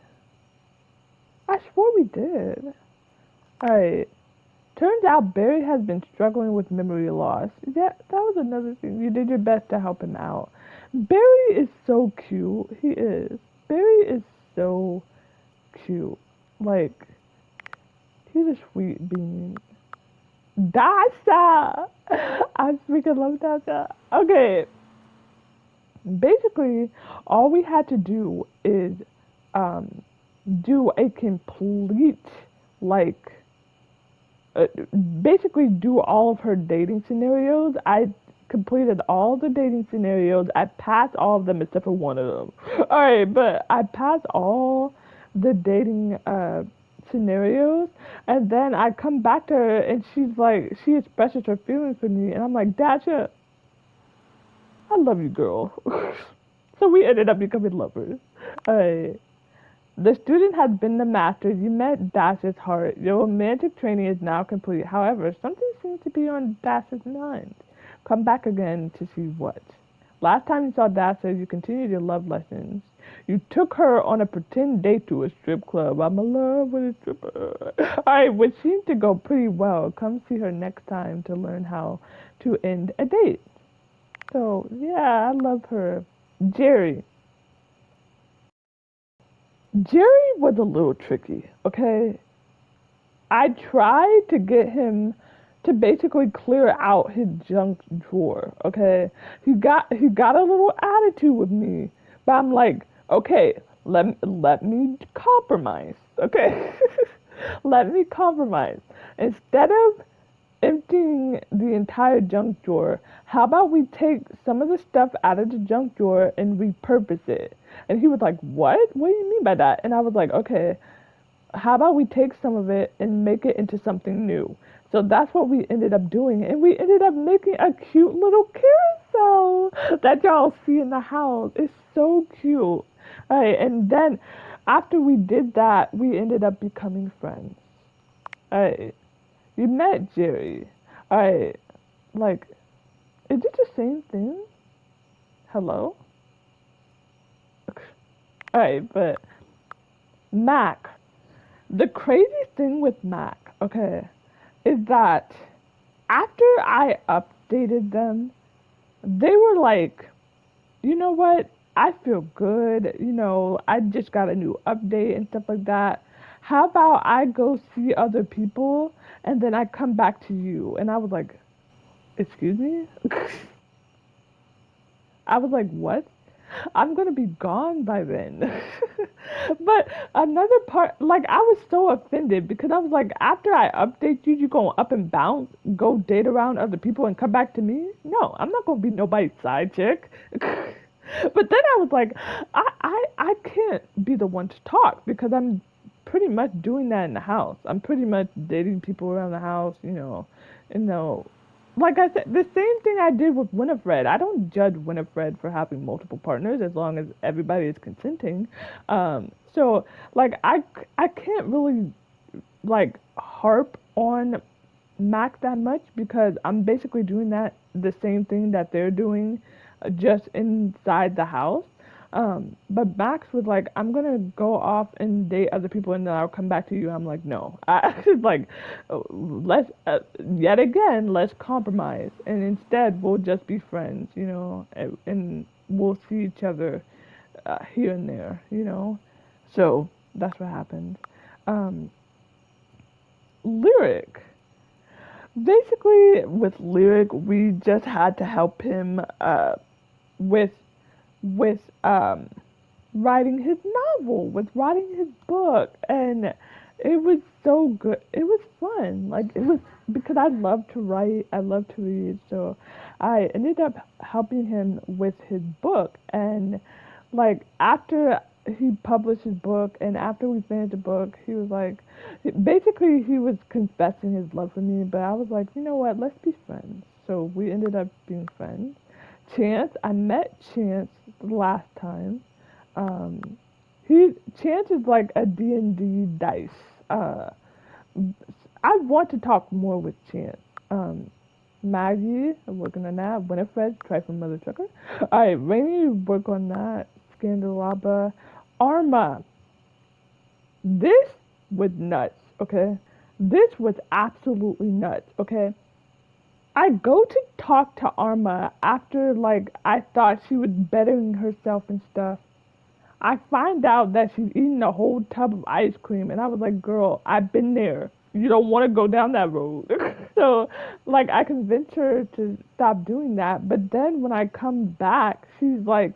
I swore we did. Alright. Turns out Barry has been struggling with memory loss. Yeah, that was another thing. You did your best to help him out. Barry is so cute. He is. Barry is so cute. Like, he's a sweet being. Dasha! I freaking love Dasha. Okay, basically, all we had to do is um, do a complete, like, uh, basically do all of her dating scenarios. I completed all the dating scenarios. I passed all of them except for one of them. All right, but I passed all the dating scenarios, and then I come back to her, and she's like, she expresses her feelings for me, and I'm like, Dasha, I love you, girl. So we ended up becoming lovers. All right. The student has been the master. You met Dash's heart. Your romantic training is now complete. However, something seems to be on Dash's mind. Come back again to see what. Last time you saw Dasha, you continued your love lessons. You took her on a pretend date to a strip club. I'm in love with a stripper. Alright, which seemed to go pretty well. Come see her next time to learn how to end a date. So, yeah, I love her. Jerry. Jerry was a little tricky, okay? I tried to get him to basically clear out his junk drawer, okay? He got a little attitude with me, but I'm like, okay, let me compromise, okay? Let me compromise. Instead of emptying the entire junk drawer, how about we take some of the stuff out of the junk drawer and repurpose it? And he was like, what? What do you mean by that? And I was like, okay, how about we take some of it and make it into something new? So that's what we ended up doing. And we ended up making a cute little carousel that y'all see in the house. It's so cute. All right, and then after we did that, we ended up becoming friends. All right, you met Jerry. All right, like, is it the same thing? Hello? All right, but Mac. The crazy thing with Mac, okay, is that after I updated them, they were like, you know what? I feel good. You know, I just got a new update and stuff like that. How about I go see other people and then I come back to you? And I was like, excuse me? I was like, what? I'm gonna be gone by then. But another part, like I was so offended because I was like, after I update you, you gonna up and bounce, go date around other people and come back to me? No, I'm not gonna be nobody's side chick. But then I was like, I can't be the one to talk because I'm pretty much doing that in the house. I'm pretty much dating people around the house, you know. Like I said, the same thing I did with Winifred. I don't judge Winifred for having multiple partners as long as everybody is consenting. So like I can't really like harp on Mac that much because I'm basically doing that the same thing that they're doing, just inside the house. But Max was like, I'm gonna go off and date other people and then I'll come back to you. I'm like, no. I like, let's yet again, let's compromise and instead we'll just be friends, and we'll see each other here and there. So that's what happened. Um, Lyric. Basically, with Lyric, we just had to help him with with writing his novel, with writing his book, and it was so good. It was fun. Like it was because I love to write, I love to read, so I ended up helping him with his book. And like after he published his book and after we finished the book, he was like, basically he was confessing his love for me, but I was like, you know what, let's be friends. So we ended up being friends. Chance, I met Chance the last time. um, he Chance is like a D&D dice. Uh, I want to talk more with Chance. Um, Maggie, I'm working on that. Winifred, try for Mother Trucker. All right, Rainy, work on that. Scandalaba, Arma. This was nuts. Okay, this was absolutely nuts. Okay, I go to talk to Arma after like I thought she was bettering herself and stuff. I find out that she's eating a whole tub of ice cream, and I was like, girl, I've been there. You don't want to go down that road. So, like, I convinced her to stop doing that. But then when I come back, she's like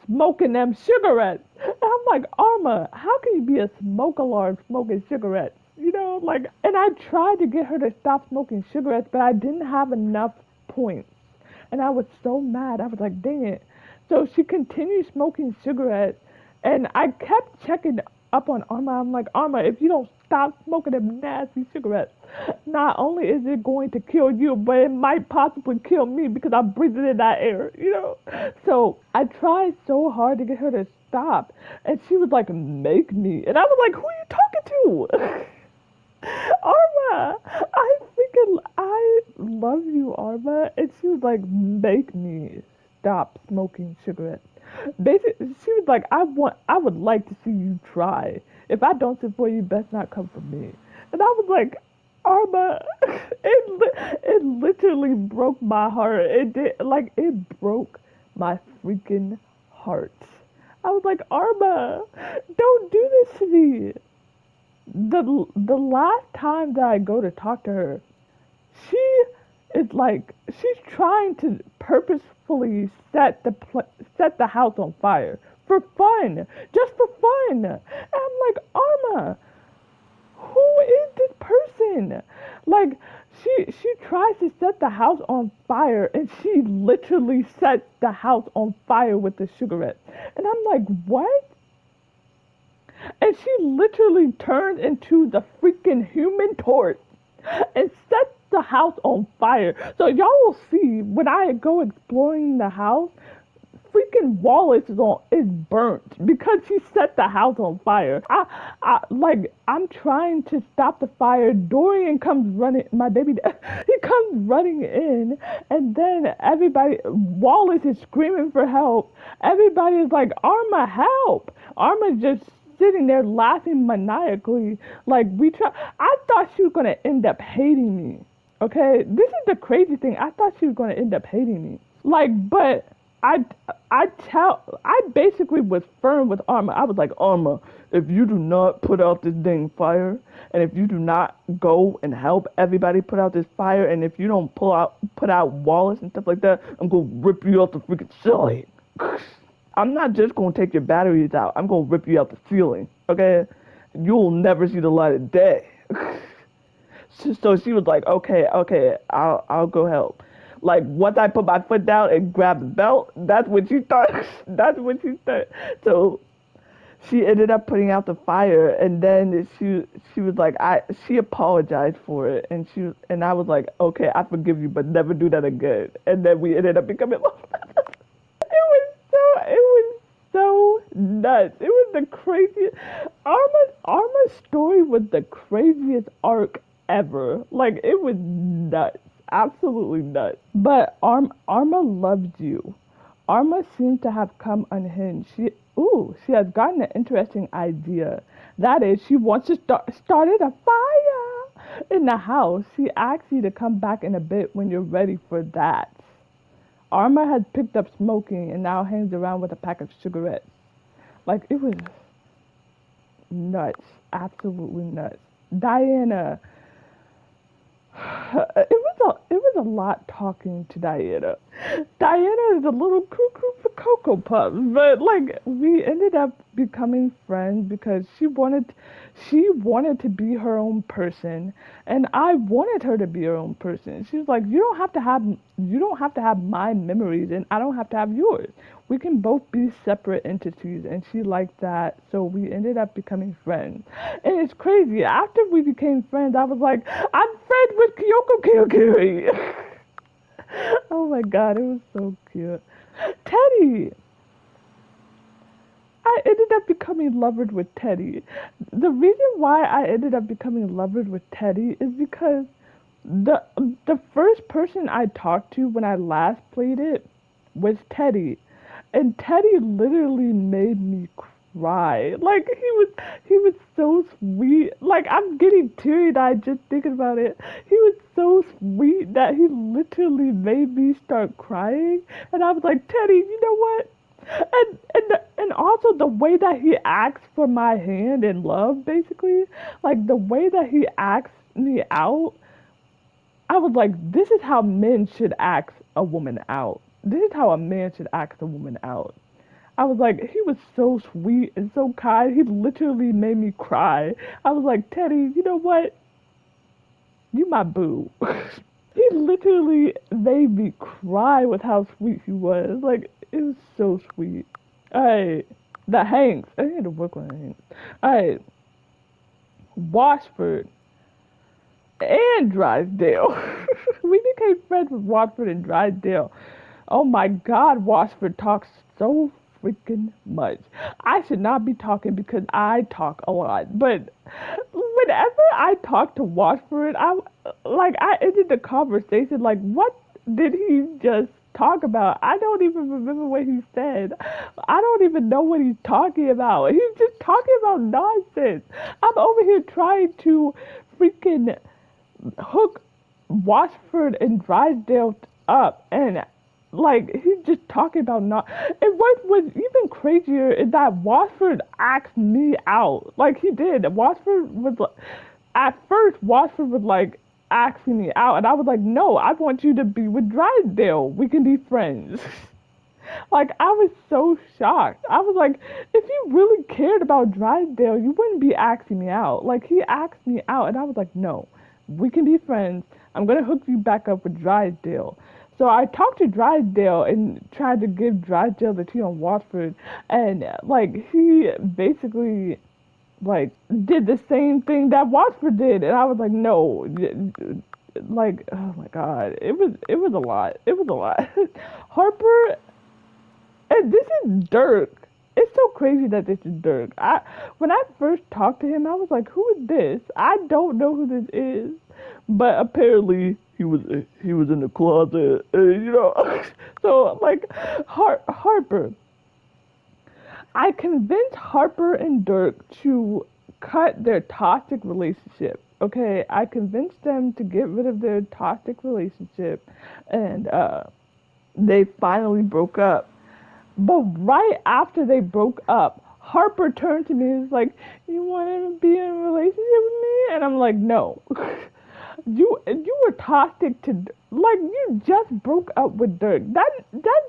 smoking them cigarettes. And I'm like, Arma, how can you be a smoke alarm smoking cigarettes? Like, and I tried to get her to stop smoking cigarettes, but I didn't have enough points. And I was so mad. I was like, dang it. So she continued smoking cigarettes, and I kept checking up on Arma. I'm like, Arma, if you don't stop smoking them nasty cigarettes, not only is it going to kill you, but it might possibly kill me because I'm breathing in that air. So I tried so hard to get her to stop, and she was like, make me. And I was like, who are you talking to? Arma, I love you, Arma. And she was like, make me stop smoking cigarettes. Basically, she was like, I would like to see you try. If I don't support you, best not come for me. And I was like, Arma, it literally broke my heart. It did, like, it broke my freaking heart. I was like, Arma, don't do this to me. The last time that I go to talk to her, she is like she's trying to purposefully set the house on fire for fun, just for fun. And I'm like, Arma, who is this person? Like she tries to set the house on fire and she literally set the house on fire with the cigarette. And I'm like, what? And she literally turned into the freaking human torch and set the house on fire. So y'all will see when I go exploring the house, freaking Wallace is burnt because she set the house on fire. I'm trying to stop the fire. Dorian comes running. My baby, he comes running in, and then Wallace is screaming for help. Everybody is like, Arma, help! Arma's just sitting there laughing maniacally. Like we try. I thought she was gonna end up hating me. Okay, this is the crazy thing. I thought she was gonna end up hating me. But I, I basically was firm with Arma. I was like, Arma, if you do not put out this dang fire, and if you do not go and help everybody put out this fire, and if you don't put out Wallace and stuff like that, I'm gonna rip you off the freaking ceiling. I'm not just gonna take your batteries out. I'm gonna rip you out the ceiling. Okay, you'll never see the light of day. So she was like, okay, okay, I'll go help. Like once I put my foot down and grabbed the belt, that's when she started. That's when she started. So she ended up putting out the fire, and then she was like, she apologized for it, and I was like, okay, I forgive you, but never do that again. And then we ended up becoming lovers. It was so nuts. It was the craziest. Arma's story was the craziest arc ever. Like it was nuts, absolutely nuts. But Arma loves you. Arma seems to have come unhinged. She has gotten an interesting idea. That is, she wants to started a fire in the house. She asks you to come back in a bit when you're ready for that. Arma had picked up smoking and now hangs around with a pack of cigarettes. Like, it was nuts. Absolutely nuts. Diana, it was a lot talking to Diana. Diana is a little cuckoo for Cocoa Puffs, but like we ended up becoming friends because she wanted to be her own person, and I wanted her to be her own person. She was like, you don't have to have my memories, and I don't have to have yours. We can both be separate entities, and she liked that, so we ended up becoming friends. And it's crazy. After we became friends, I was like, I'm friends with Kyoko Kyokiri. Oh my god, it was so cute. Teddy! I ended up becoming lovers with Teddy. The reason why I ended up becoming lovers with Teddy is because the the first person I talked to when I last played it was Teddy. And Teddy literally made me cry. Like he was so sweet. Like I'm getting teary eyed just thinking about it. He was so sweet that he literally made me start crying. And I was like, Teddy, you know what? And also the way that he asks for my hand in love, basically, like the way that he asks me out, I was like, this is how men should ask a woman out. This is how a man should ask a woman out. I was like, he was so sweet and so kind. He literally made me cry. I was like, Teddy, you know what? You my boo. He literally made me cry with how sweet he was. Like, it was so sweet. Alright, the Hanks. I need to work on Hanks. Alright, Washford and Drysdale. We became friends with Watford and Drysdale. Oh my god, Washford talks so freaking much. I should not be talking because I talk a lot. But whenever I talk to Washford, I ended the conversation like, what did he just talk about? I don't even remember what he said. I don't even know what he's talking about. He's just talking about nonsense. I'm over here trying to freaking hook Washford and Drysdale up, and like he's just talking about not. And what was even crazier is that Washford asked me out. Like he did. Washford was like, at first Washford was like asking me out, and I was like, no, I want you to be with Drysdale. We can be friends. Like I was so shocked. I was like, if you really cared about Drysdale, you wouldn't be asking me out. Like he asked me out, and I was like, no, we can be friends. I'm gonna hook you back up with Drysdale. So I talked to Drysdale and tried to give Drysdale the tea on Watford, and like he basically like did the same thing that Watford did, and I was like, no, like oh my god, it was a lot. It was a lot. Harper, and this is Dirk. It's so crazy that this is Dirk. When I first talked to him, I was like, "Who is this? I don't know who this is." But apparently, he was in the closet, So like, Harper, I convinced Harper and Dirk to cut their toxic relationship. Okay, I convinced them to get rid of their toxic relationship, and they finally broke up. But right after they broke up, Harper turned to me and was like, "You want to be in a relationship with me?" And I'm like, "No." You were toxic to like you just broke up with Dirk. That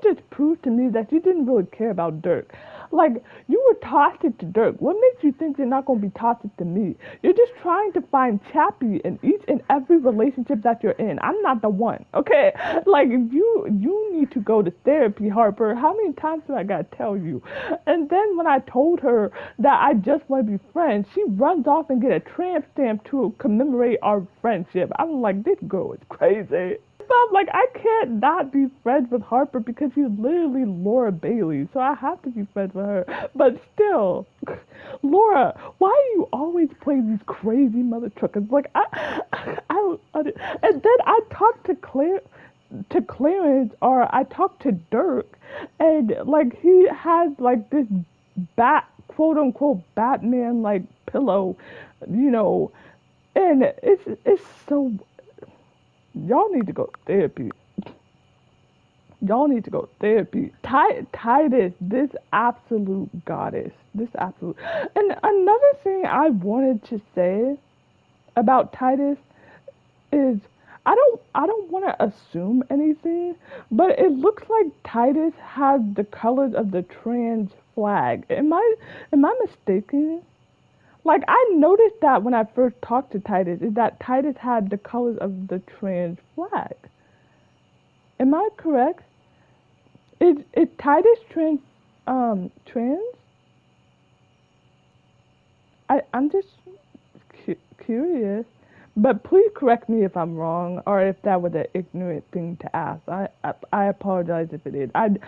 just proves to me that you didn't really care about Dirk. Like you were toxic to Dirk. What makes you think you're not gonna be toxic to me? You're just trying to find Chappie in each and every relationship that you're in. I'm not the one, okay? Like you need to go to therapy, Harper. How many times do I gotta tell you? And then when I told her that I just want to be friends, she runs off and get a tramp stamp to commemorate our friendship. I'm like, this girl is crazy. So I'm like, I can't not be friends with Harper because she's literally Laura Bailey, so I have to be friends with her. But still, Laura, why do you always play these crazy mother truckers? Like I don't. And then I talked to Clarence, or I talked to Dirk, and like he has like this quote unquote Batman like pillow, you know, and it's so y'all need to go to therapy. Y'all need to go to therapy. Titus, this absolute goddess, this absolute. And another thing I wanted to say about Titus is I don't want to assume anything, but it looks like Titus has the colors of the trans flag. Am I mistaken? Like I noticed that when I first talked to Titus, is that Titus had the colors of the trans flag. Am I correct? Is Titus trans? I'm just curious. But please correct me if I'm wrong, or if that was an ignorant thing to ask. I apologize if it is. I'm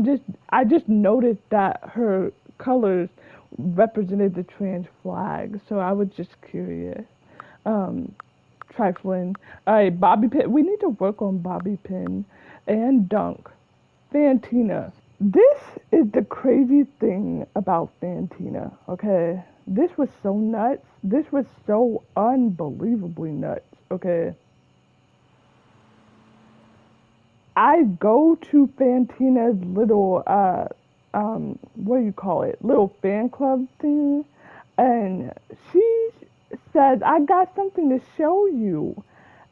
just I just noticed that her colors represented the trans flag, so I was just curious. Um, Trifling. All right, Bobby Pin. We need to work on Bobby Pin and Dunk. Fantina. This is the crazy thing about Fantina, okay? This was so nuts. This was so unbelievably nuts, okay? I go to Fantina's little, what do you call it? Little fan club thing, and she says, I got something to show you.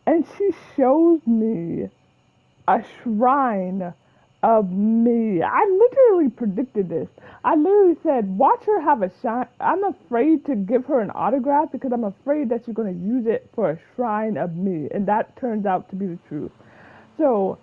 And she shows me a shrine of me. I literally predicted this. I literally said, watch her have a shrine. I'm afraid to give her an autograph because I'm afraid that she's going to use it for a shrine of me. And that turns out to be the truth. So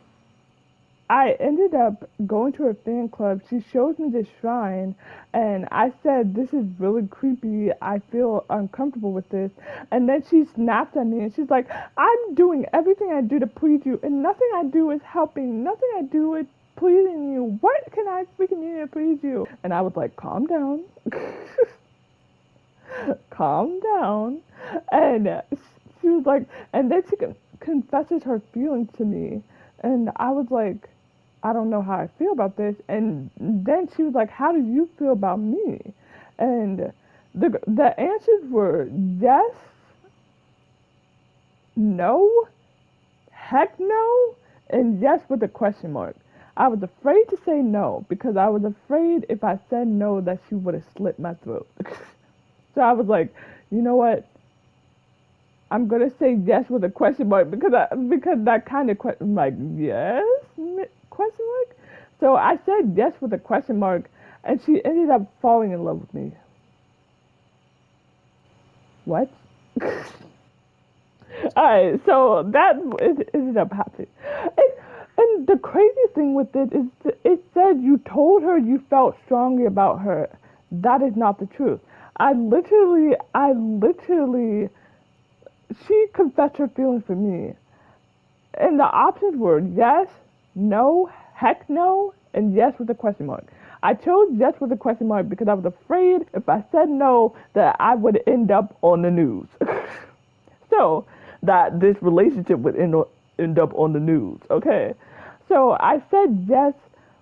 I ended up going to her fan club. She shows me this shrine, and I said, this is really creepy. I feel uncomfortable with this. And then she snapped at me, and she's like, I'm doing everything I do to please you, and nothing I do is helping. Nothing I do is pleasing you. What can I freaking do to please you? And I was like, calm down. Calm down. And she was like, and then she confesses her feelings to me. And I was like, I don't know how I feel about this. And then she was like, how do you feel about me? And the answers were yes, no, heck no, and yes with a question mark. I was afraid to say no because I was afraid if I said no that she would have slit my throat. So I was like, you know what? I'm gonna say yes with a question mark because that kind of question like yes question mark. So I said yes with a question mark, and she ended up falling in love with me. What? Alright, so that ended up happening. And, and the crazy thing with it is it said you told her you felt strongly about her. That is not the truth. I literally, she confessed her feelings for me. And the options were yes, no, heck no, and yes with a question mark. I chose yes with a question mark because I was afraid if I said no that I would end up on the news. So that this relationship would end up on the news. Okay. So I said yes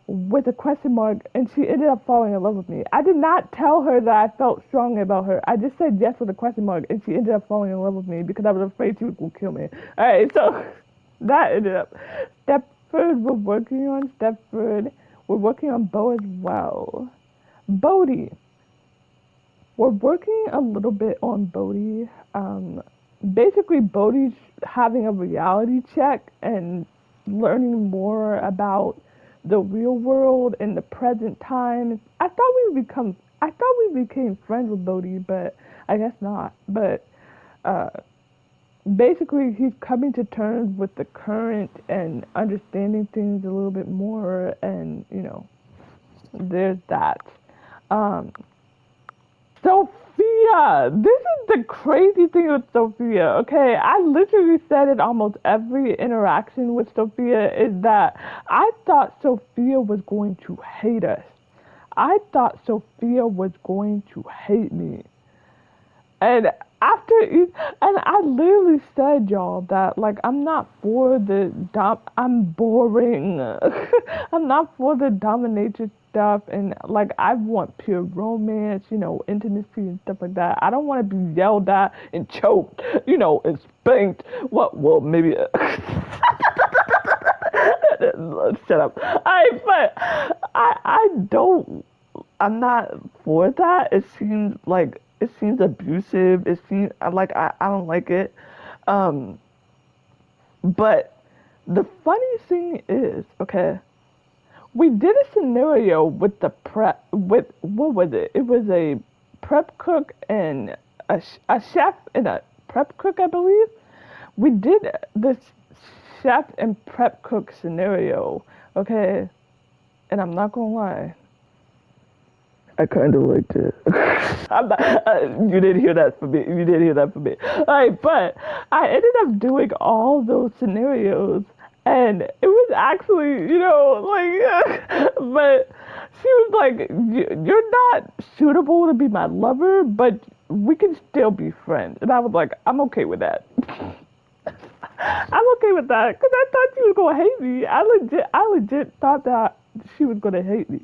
with a question mark, and she ended up falling in love with me. I did not tell her that I felt strongly about her. I just said yes with a question mark, and she ended up falling in love with me because I was afraid she would kill me. All right, so that ended up. Stepford, we're working on Stepford. We're working on Bo as well. Bodie, we're working a little bit on Bodie. basically Bodhi's having a reality check and learning more about the real world in the present time. I thought we became friends with Bodhi, but I guess not. But uh, basically, he's coming to terms with the current and understanding things a little bit more, and there's that. Um, Sophia, this is the crazy thing with Sophia. Okay, I literally said it almost every interaction with Sophia is that I thought Sophia was going to hate us. I thought Sophia was going to hate me. And and I literally said, y'all, that like I'm not for I'm boring. I'm not for the dominatrix stuff, and like I want pure romance, intimacy and stuff like that. I don't want to be yelled at and choked, and spanked. What? Well, maybe. Shut up. I don't. I'm not for that. It seems abusive. It seems like I don't like it. Um, but the funny thing is, okay, we did a scenario with the prep with what was it? It was a prep cook and a chef and a prep cook, I believe. We did this chef and prep cook scenario, okay, and I'm not gonna lie. I kind of liked it. I'm not, you didn't hear that from me. You didn't hear that from me. All right, but I ended up doing all those scenarios, and it was actually, but she was like, "You're not suitable to be my lover, but we can still be friends." And I was like, "I'm okay with that." I'm okay with that because I thought she was gonna hate me. I legit thought that she was gonna hate me,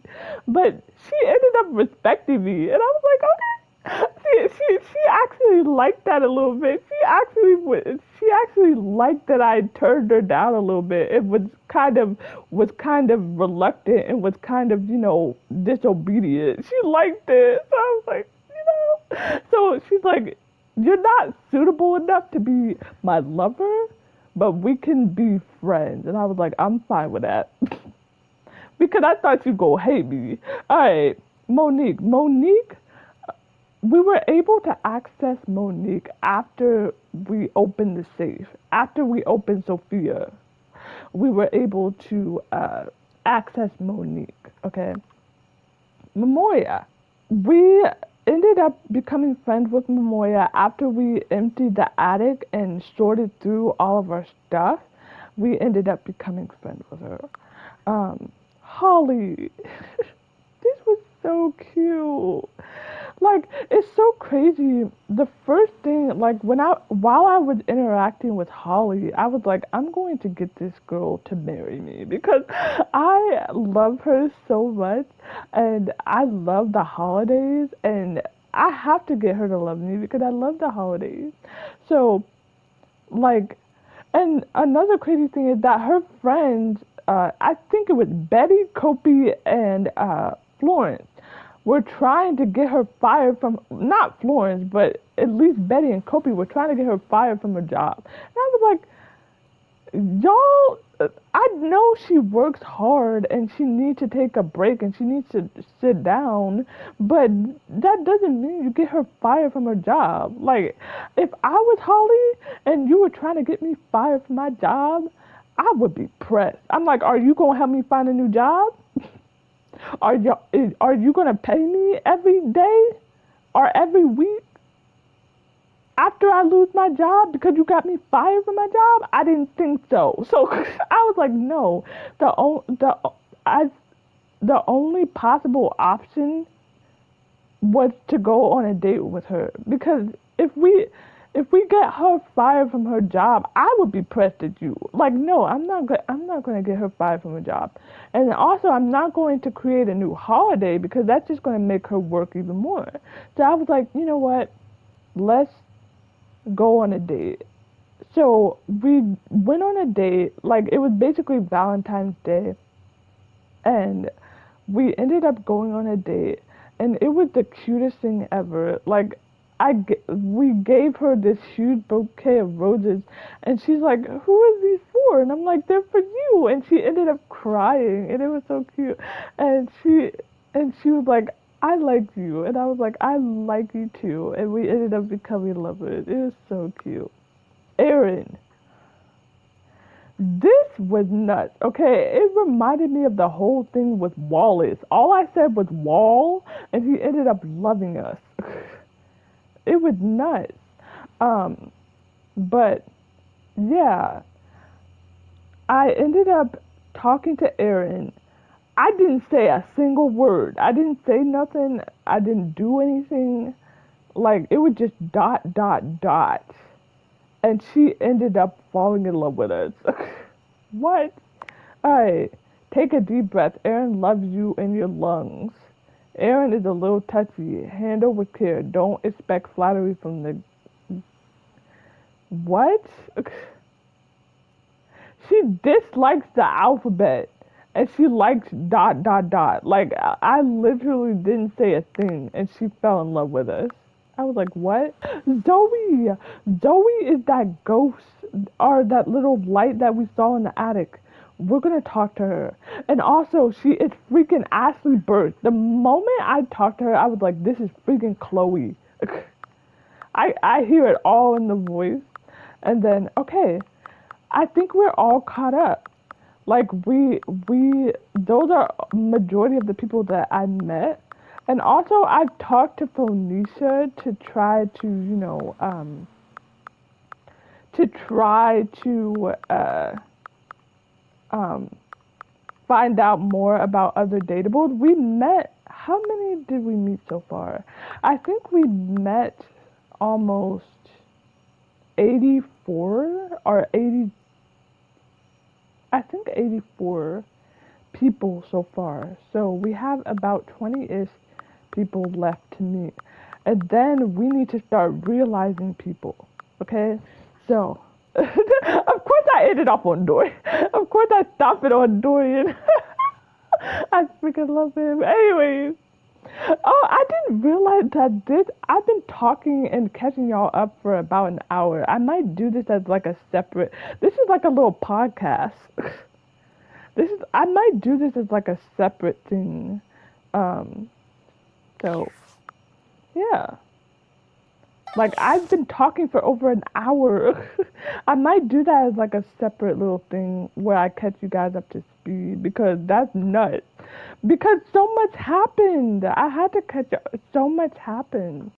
but she ended up respecting me, and I was like, okay. She actually liked that a little bit. She actually liked that I turned her down a little bit. It was kind of reluctant and was kind of disobedient. She liked it, so I was like, so she's like, you're not suitable enough to be my lover, but we can be friends. And I was like, I'm fine with that. Because I thought you'd go hate me. All right, Monique. We were able to access Monique after we opened the safe. After we opened Sophia, we were able to access Monique. Okay, Memoria. We ended up becoming friends with Memoria after we emptied the attic and sorted through all of our stuff. We ended up becoming friends with her. Holly, this was so cute. Like, it's so crazy. The first thing, like, while I was interacting with Holly, I was like, I'm going to get this girl to marry me because I love her so much and I love the holidays and I have to get her to love me because I love the holidays. So, like, and another crazy thing is that her friends, I think it was Betty, Kopi, and Florence, were trying to get her fired from, not Florence, but at least Betty and Kopi were trying to get her fired from her job. And I was like, y'all, I know she works hard and she needs to take a break and she needs to sit down, but that doesn't mean you get her fired from her job. Like, if I was Holly and you were trying to get me fired from my job, I would be pressed. I'm like, are you gonna help me find a new job? Are you gonna pay me every day or every week? After I lose my job because you got me fired from my job? I didn't think so. So I was like, no. I the only possible option was to go on a date with her because if we get her fired from her job, I would be pressed at you. Like, no, I'm not going to get her fired from her job. And also, I'm not going to create a new holiday because that's just going to make her work even more. So I was like, you know what? Let's go on a date. So we went on a date, like it was basically Valentine's Day, and we ended up going on a date, and it was the cutest thing ever. Like, we gave her this huge bouquet of roses, and she's like, "Who is these for?" And I'm like, "They're for you." And she ended up crying, and it was so cute. And she was like, "I like you," and I was like, "I like you too." And we ended up becoming lovers. It was so cute. Aaron, this was nuts. Okay, it reminded me of the whole thing with Wallace. All I said was Wall, and he ended up loving us. It was nuts. Um, but yeah, I ended up talking to Aaron. I didn't say a single word. I didn't say nothing. I didn't do anything. Like, it was just dot, dot, dot. And she ended up falling in love with us. What? Alright, take a deep breath. Aaron loves you in your lungs. Aaron is a little touchy. Handle with care. Don't expect flattery from the. What? She dislikes the alphabet. And she likes dot, dot, dot. Like, I literally didn't say a thing. And she fell in love with us. I was like, what? Zoe! Zoe is that ghost or that little light that we saw in the attic. We're gonna talk to her. And also, she is freaking Ashley Burke. The moment I talked to her, I was like, this is freaking Chloe. I hear it all in the voice. And then, okay, I think we're all caught up. Like those are majority of the people that I met. And also I've talked to Phoenicia to try to, to try to um find out more about other datables. We met, how many did we meet so far? I think we met almost 84 or 80, I think 84 people so far. So we have about 20-ish people left to meet. And then we need to start realizing people. Okay? So, of course I ended up on Dorian. Of course I stopped it on Dorian. I freaking love him. Anyways. Oh, I didn't realize that I've been talking and catching y'all up for about an hour. I might do this as like a separate, this is like a little podcast. I might do this as like a separate thing. Um, so yeah. Like I've been talking for over an hour. I might do that as like a separate little thing where I catch you guys up to speed because that's nuts. Because so much happened. I had to catch up. So much happened.